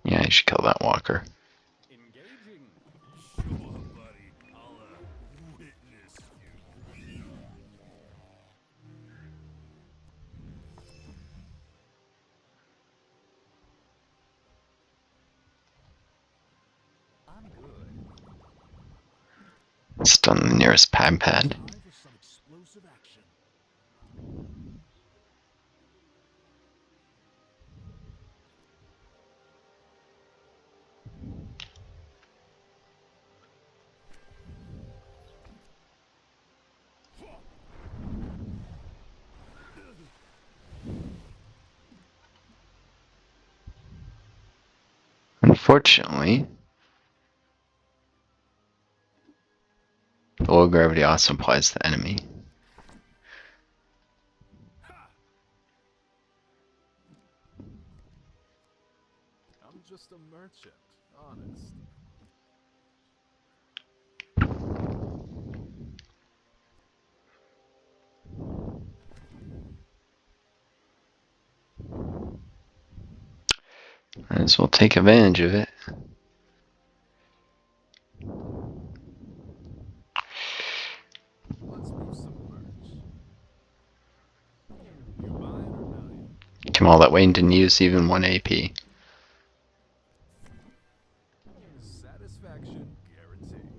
Yeah, you should kill that walker. Engaging. Sure, buddy. I'll, witness you. I'm good. Stun the nearest pad. Time for some explosive action. Unfortunately, the low gravity also applies to the enemy. I'm just a merchant, honest. Might as well take advantage of it. Let's move some merch. You buying or dying? Came all that way and didn't use even 1 AP. Satisfaction guaranteed.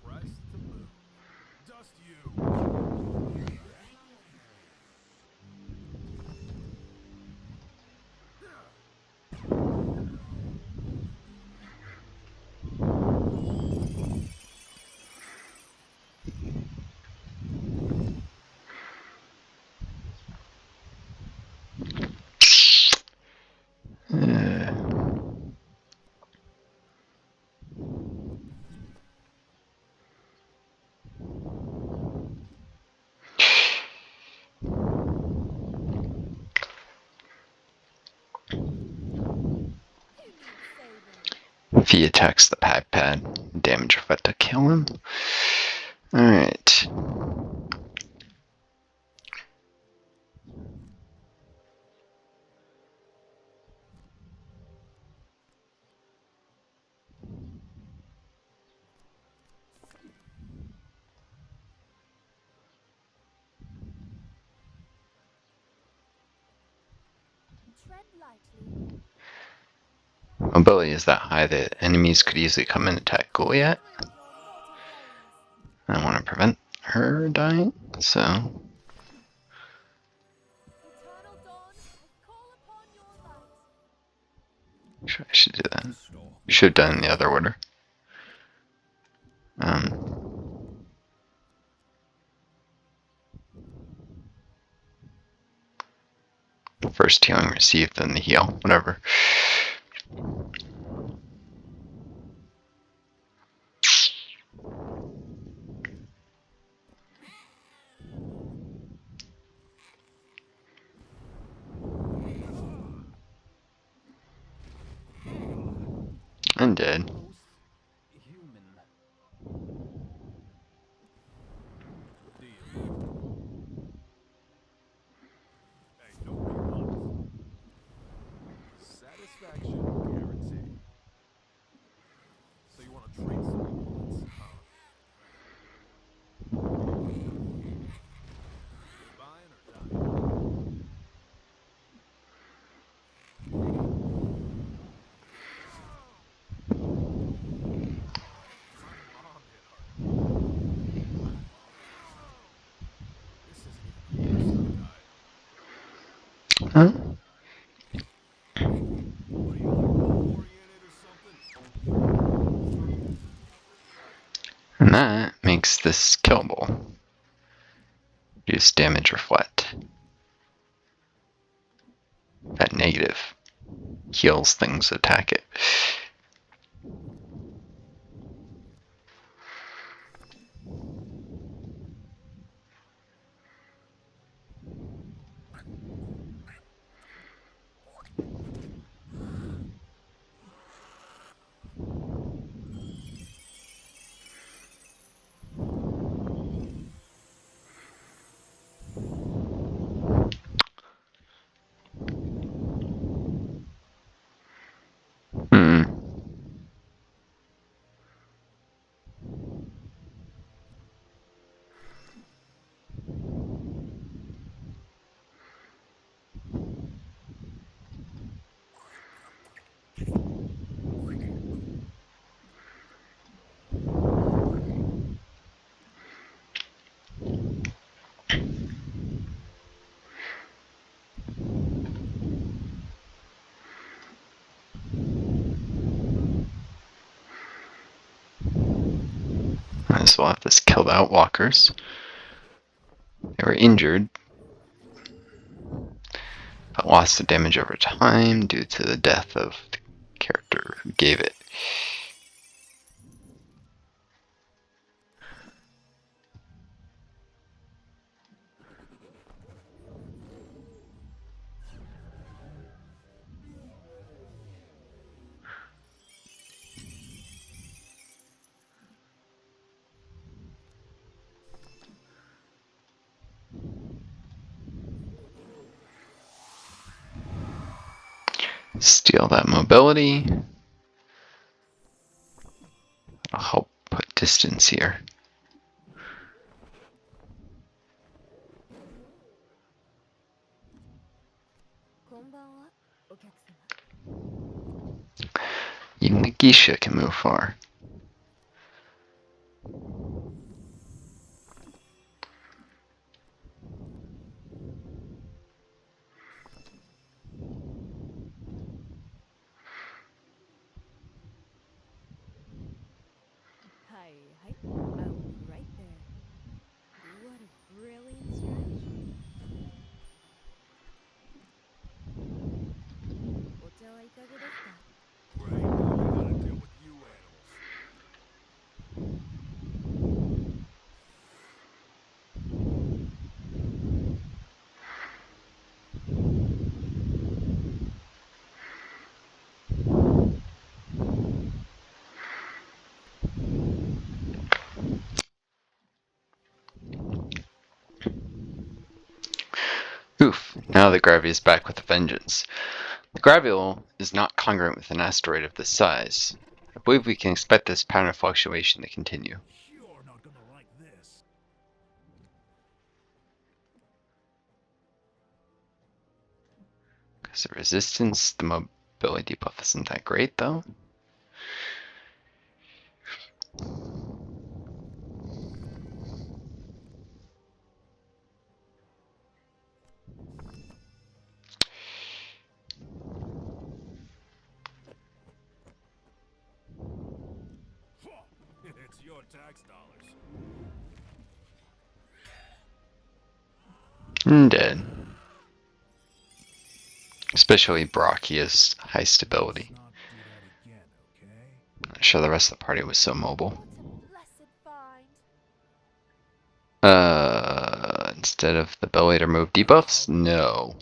Price to move. Dust you. Who needs saving? If he attacks the pad, damage effect to kill him. Alright. Tread lightly. Mobility is that high that enemies could easily come and attack Goliath. Thrill your mortal veins. I want to prevent her dying, so Eternal dawn, I call upon your light. I should do that. You should have done it in the other order. First healing received, then the heal, whatever. I'm dead. Most human. Deal. Hey, don't be false. Satisfaction guaranteed. So you want to trade some bullets, huh? You buying or dying? Huh? What are you, like, goal-oriented or something? And that makes this killable. Reduce damage reflect. That negative heals things that attack it. Hmm. Might as well have this killed Outwalkers. They were injured, but lost the damage over time due to the death of the character who gave it. Steal that mobility. I'll help put distance here. Konbanwa, okyakusama. Even the geisha can move far. Hi, hi. I'll be right there. What a brilliant strategy. Ocha wa ikaga desu ka? Great, now we gotta deal with you animals. Oof, now the gravity is back with a vengeance. The gravity is not congruent with an asteroid of this size. I believe we can expect this pattern of fluctuation to continue. You're not gonna like this. Because of resistance, the mobility buff isn't that great though. It's your tax dollars. Dead. Especially Brock, he has high stability. Let's not do that again, okay? Not sure the rest of the party was so mobile. What a blessed find. Instead of the ability to remove debuffs? No.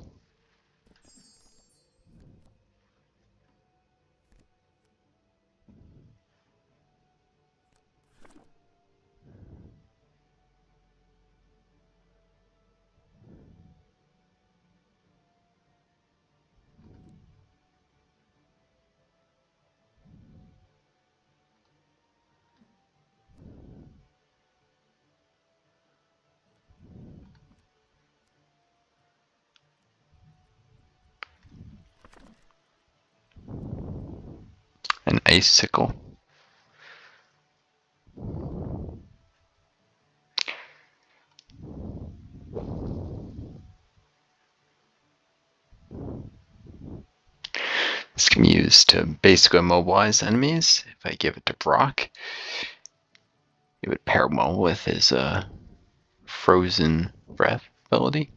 An icicle. This can be used to basically immobilize enemies. If I give it to Brock, it would pair well with his frozen breath ability.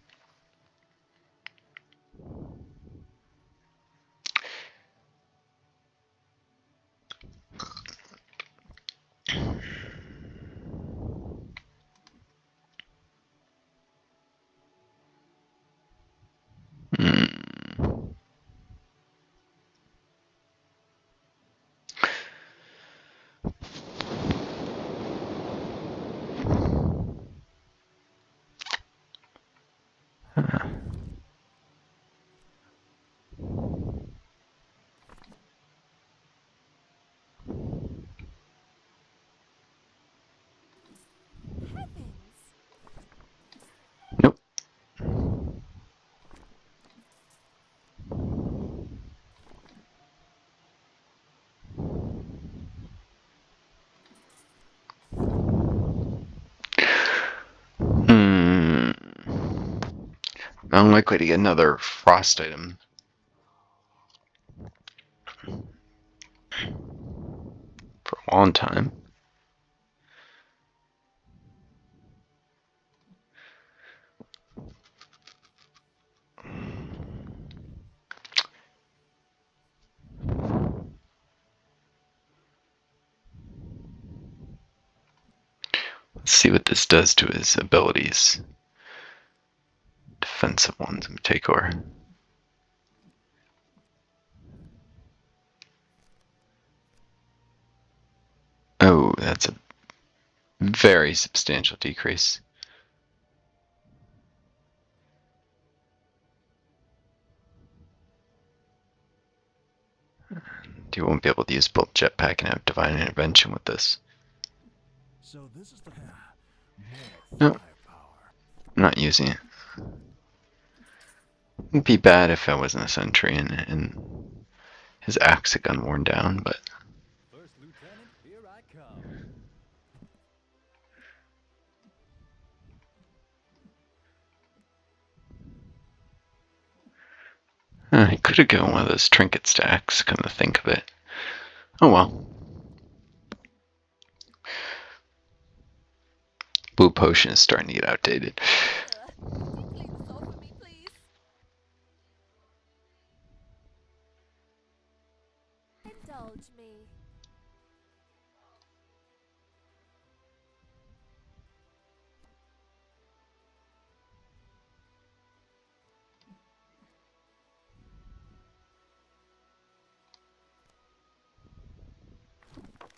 Heavens! Nope. Unlikely to get another frost item. For a long time. Let's see what this does to his abilities. Defensive ones in particular. Oh, that's a very substantial decrease. You won't be able to use both jetpack and have divine intervention with this. So this is the No, more firepower. I'm not using it. It'd be bad if I wasn't a sentry and his axe had gone worn down, but First Lieutenant, here I come. I could have gone one of those trinket stacks, come to think of it. Oh well. Blue potion is starting to get outdated. Could you clean this off for me, please? Indulge me.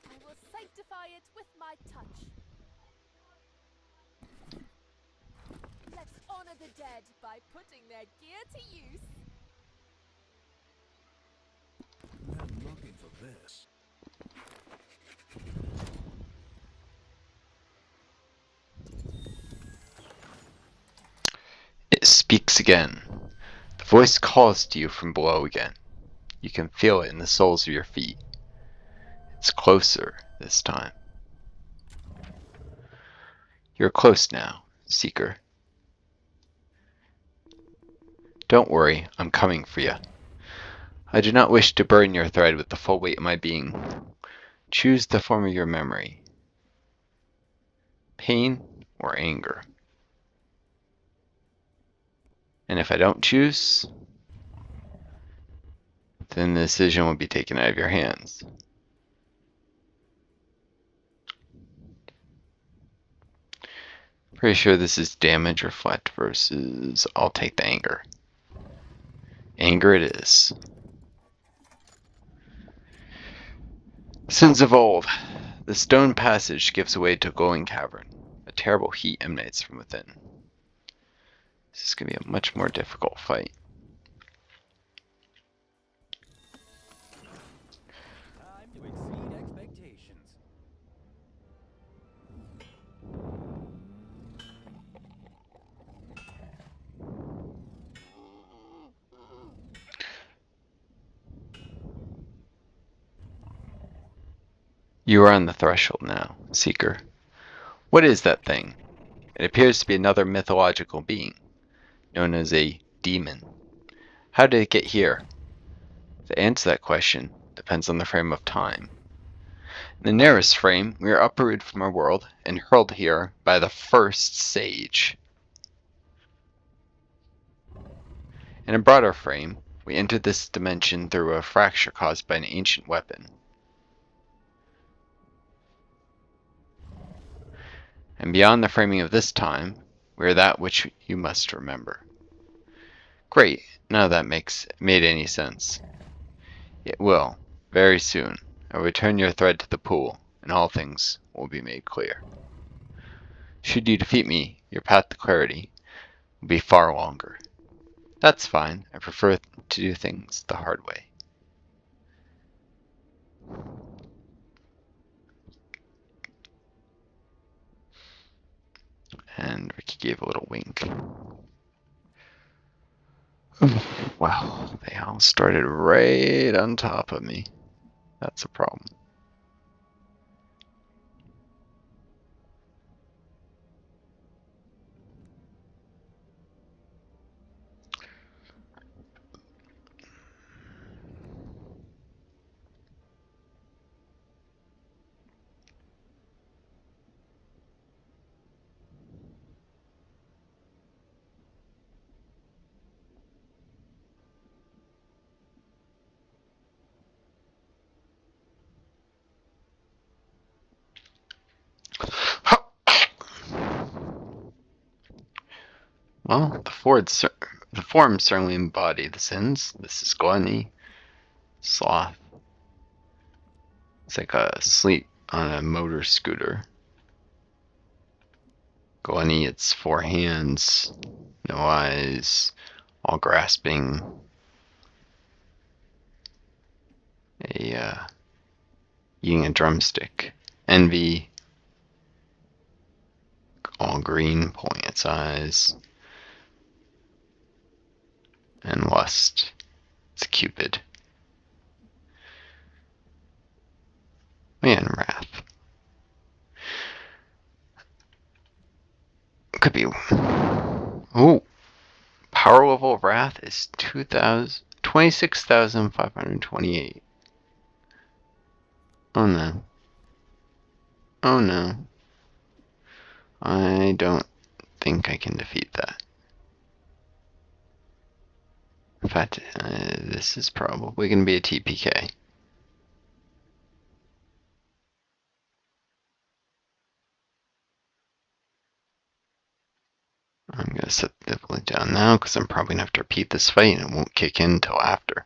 I will sanctify it with my touch. Let's honor the dead by putting their gear to use. Not looking for this. It speaks again. The voice calls to you from below again. You can feel it in the soles of your feet. It's closer this time. You're close now, Seeker. Don't worry, I'm coming for you. I do not wish to burden your thread with the full weight of my being. Choose the form of your memory. Pain or anger. And if I don't choose, then the decision will be taken out of your hands. Pretty sure this is damage reflect versus I'll take the anger. Anger it is. Sins of old. The stone passage gives way to a glowing cavern. A terrible heat emanates from within. This is going to be a much more difficult fight. Time to exceed expectations. You are on the threshold now, Seeker. What is that thing? It appears to be another mythological being, known as a demon. How did it get here? To answer that question depends on the frame of time. In the nearest frame, we are uprooted from our world and hurled here by the first sage. In a broader frame, we enter this dimension through a fracture caused by an ancient weapon. And beyond the framing of this time, we are that which you must remember. Great, none of that made any sense. It will, very soon. I will return your thread to the pool, and all things will be made clear. Should you defeat me, your path to clarity will be far longer. That's fine. I prefer to do things the hard way. And Ricky gave a little wink. Wow, they all started right on top of me. That's a problem. Well, the forms certainly embody the sins. This is gluttony, sloth. It's like a sleep on a motor scooter. Gluttony, it's 4 hands, no eyes, all grasping. Eating a drumstick. Envy, all green, pulling its eyes. And lust, it's Cupid. And wrath. Could be. Oh, power level of wrath is 26,528. Oh no. Oh no. I don't think I can defeat that. In fact, this is probably going to be a TPK. I'm going to set the difficulty down now because I'm probably going to have to repeat this fight and it won't kick in until after.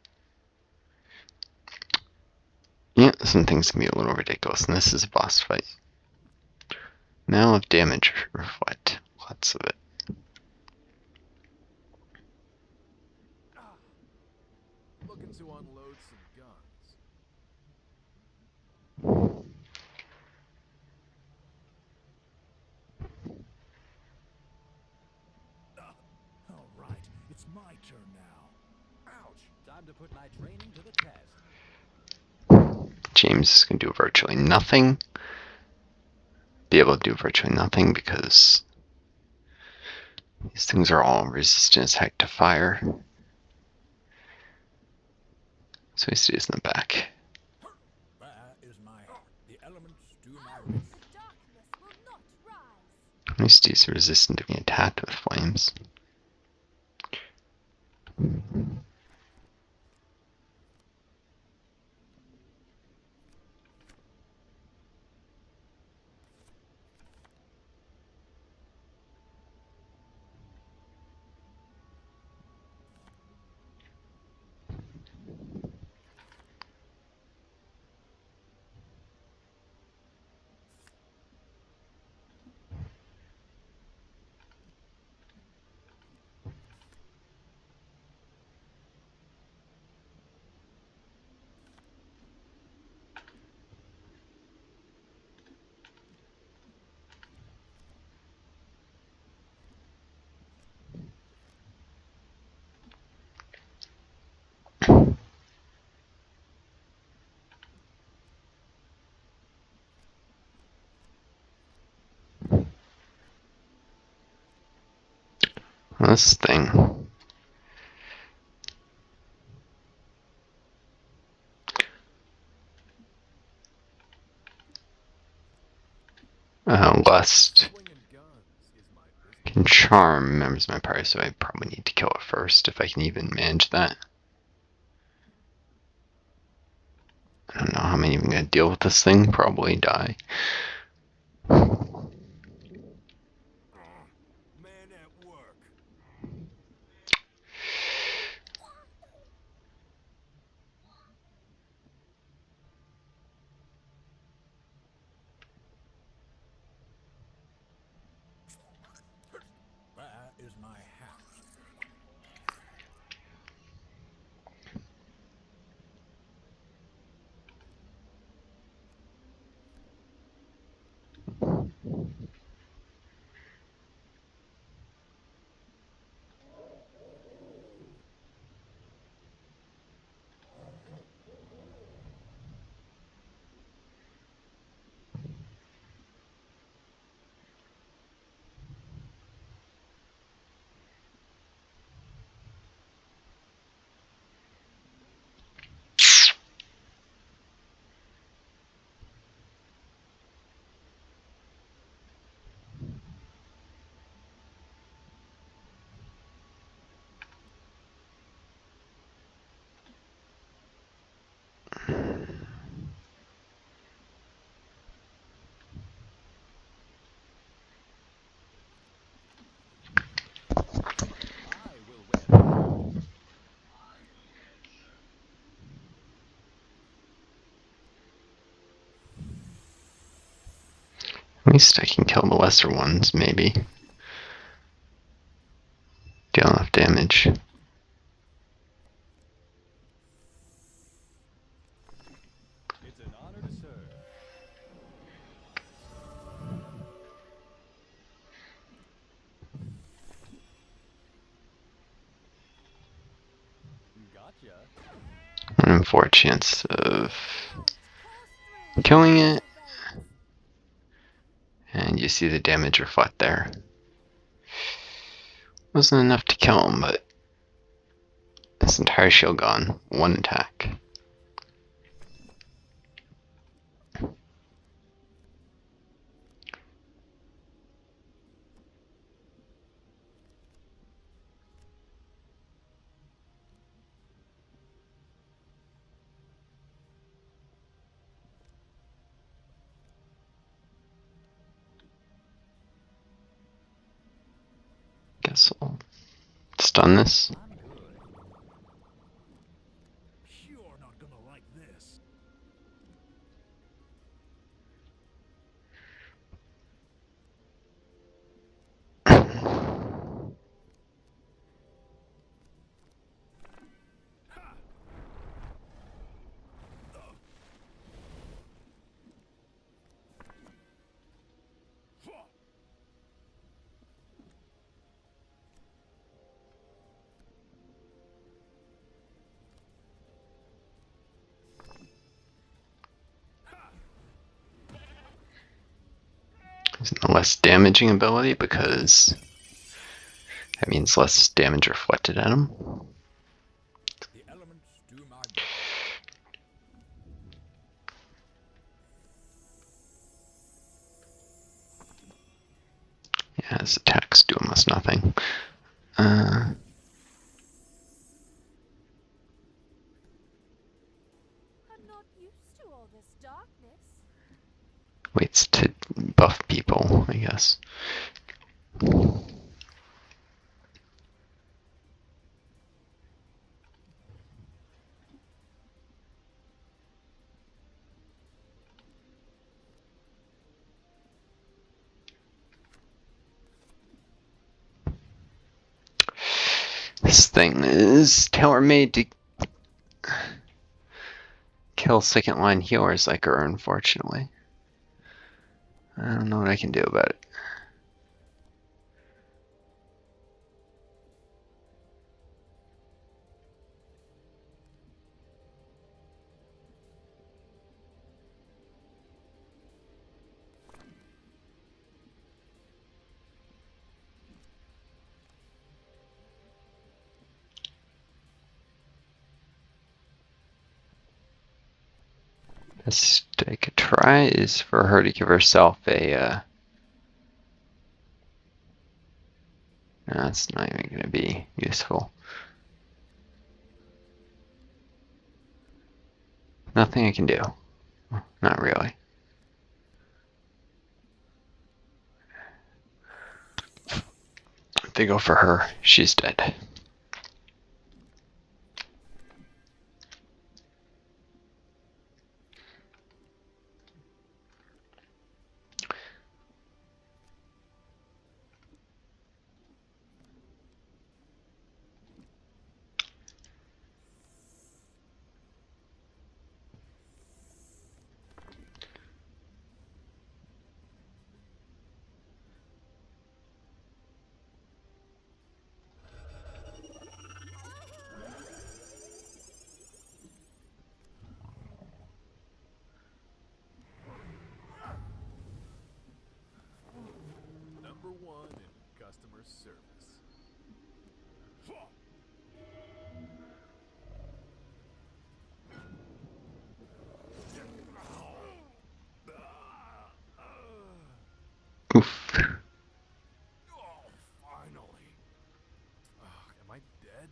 Yeah, some things can be a little ridiculous, and this is a boss fight. Now of damage reflect. Lots of it. Looking to unload some guns. All right, it's my turn now. Ouch! Time to put my training to the test. James is going to do virtually nothing. Be able to do virtually nothing because these things are all resistant as heck to fire. So he stays in the back. There is my the elements do my wish. Darkness will not rise. At least he's resistant to being attacked with flames. This thing. lust Swinging guns is my business. can charm members of my party, so I probably need to kill it first if I can even manage that. I don't know how many I'm going to deal with this thing. Probably die. Man at work. Where is my hat? I will wear the shirt. At least I can kill the lesser ones, maybe. Deal enough damage. It's an honor to serve. Gotcha. And 4 chance of killing it. And you see the damage reflect there. Wasn't enough to kill him, but his entire shield gone. 1 attack. Guess I'll stun this. I'm good. You're not gonna like this. Isn't the less damaging ability because that means less damage reflected at him. The elements do my Yeah, his attacks do almost nothing. I'm not used to all this darkness. Waits to buff people, I guess. This thing is tailor-made to kill second line healers like her, unfortunately. I don't know what I can do about it. Best I could try is for her to give herself a No, that's not even going to be useful. Nothing I can do. Not really. If they go for her, she's dead. Number 1 in customer service. Oof. Oh, finally. Am I dead?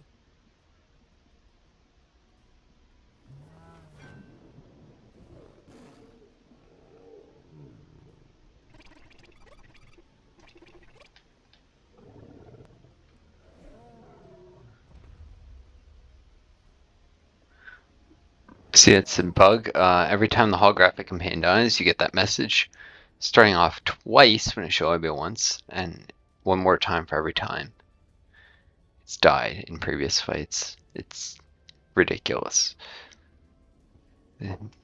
See, it's a bug. Every time the holographic companion dies, you get that message. Starting off twice when it should only be once, and one more time for every time it's died in previous fights. It's ridiculous.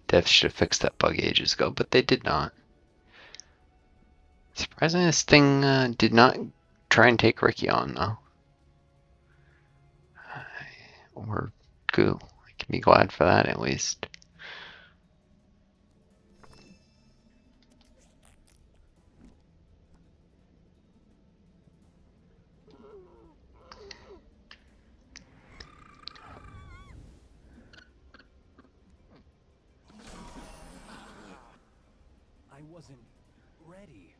Devs should have fixed that bug ages ago, but they did not. Surprisingly, this thing did not try and take Ricky on, though. Or Goo. I can be glad for that, at least. I wasn't ready.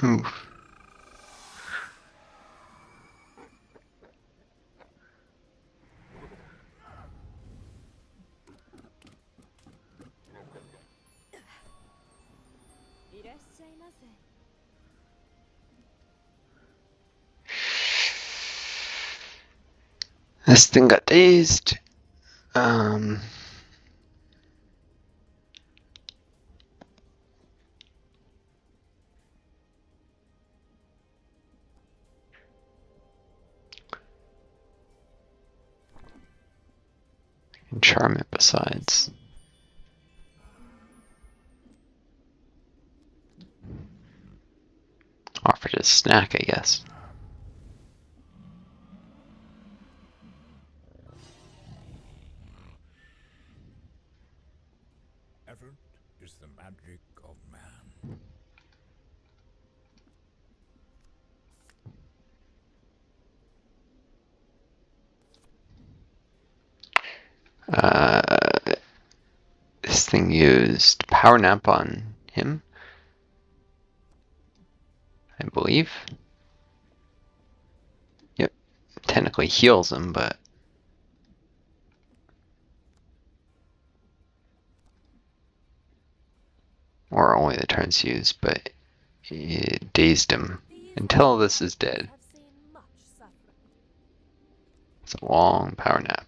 Oof. This thing got dazed. And charm it besides. Offered a snack, I guess. Effort is the magic of man. This thing used power nap on him, I believe. Yep, technically heals him, but or only the turns used, but it dazed him until this is dead. It's a long power nap.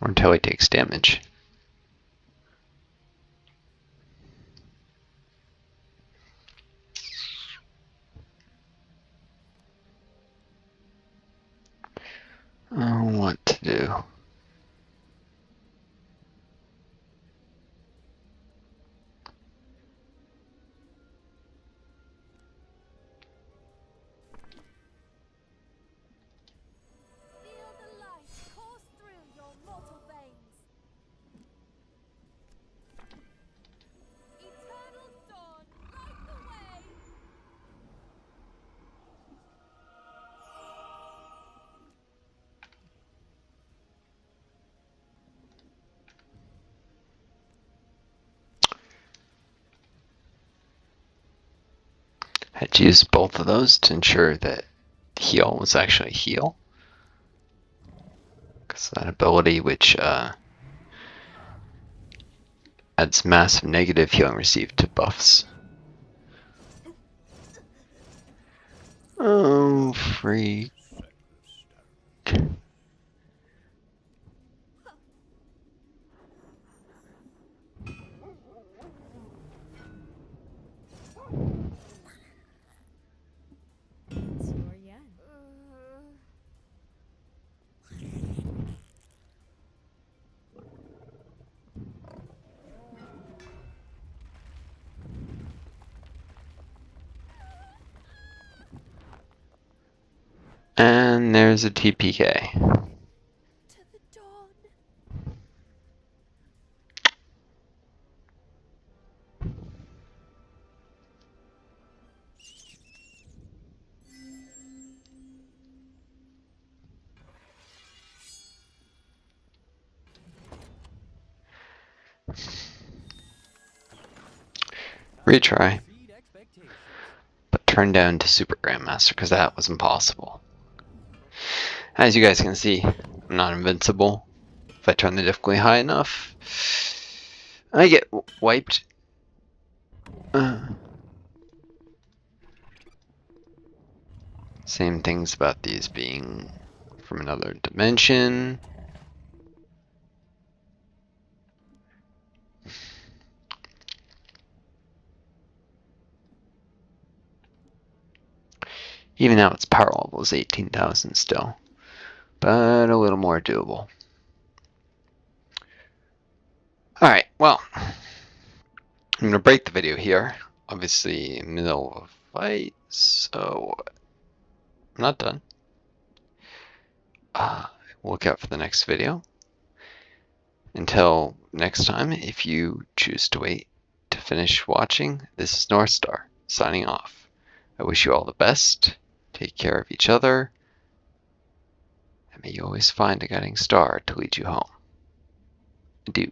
Or until he takes damage. What to do? Feel the light course through your mortal veins. had to use both of those to ensure that heal was actually heal. Because that ability, which adds massive negative healing received to buffs. Oh, freak. It's your yen. And there's a TPK. To the dawn. Retry, Exceed expectations. but turn down to Super Grandmaster because that was impossible. As you guys can see, I'm not invincible. If I turn the difficulty high enough, I get wiped. Same things about these being from another dimension. Even now its power level is 18,000 still, but a little more doable. Alright, well, I'm going to break the video here. Obviously, in the middle of a fight, so I'm not done. Look out for the next video. Until next time, if you choose to wait to finish watching, this is Northstar, signing off. I wish you all the best. Take care of each other. And may you always find a guiding star to lead you home. Adieu.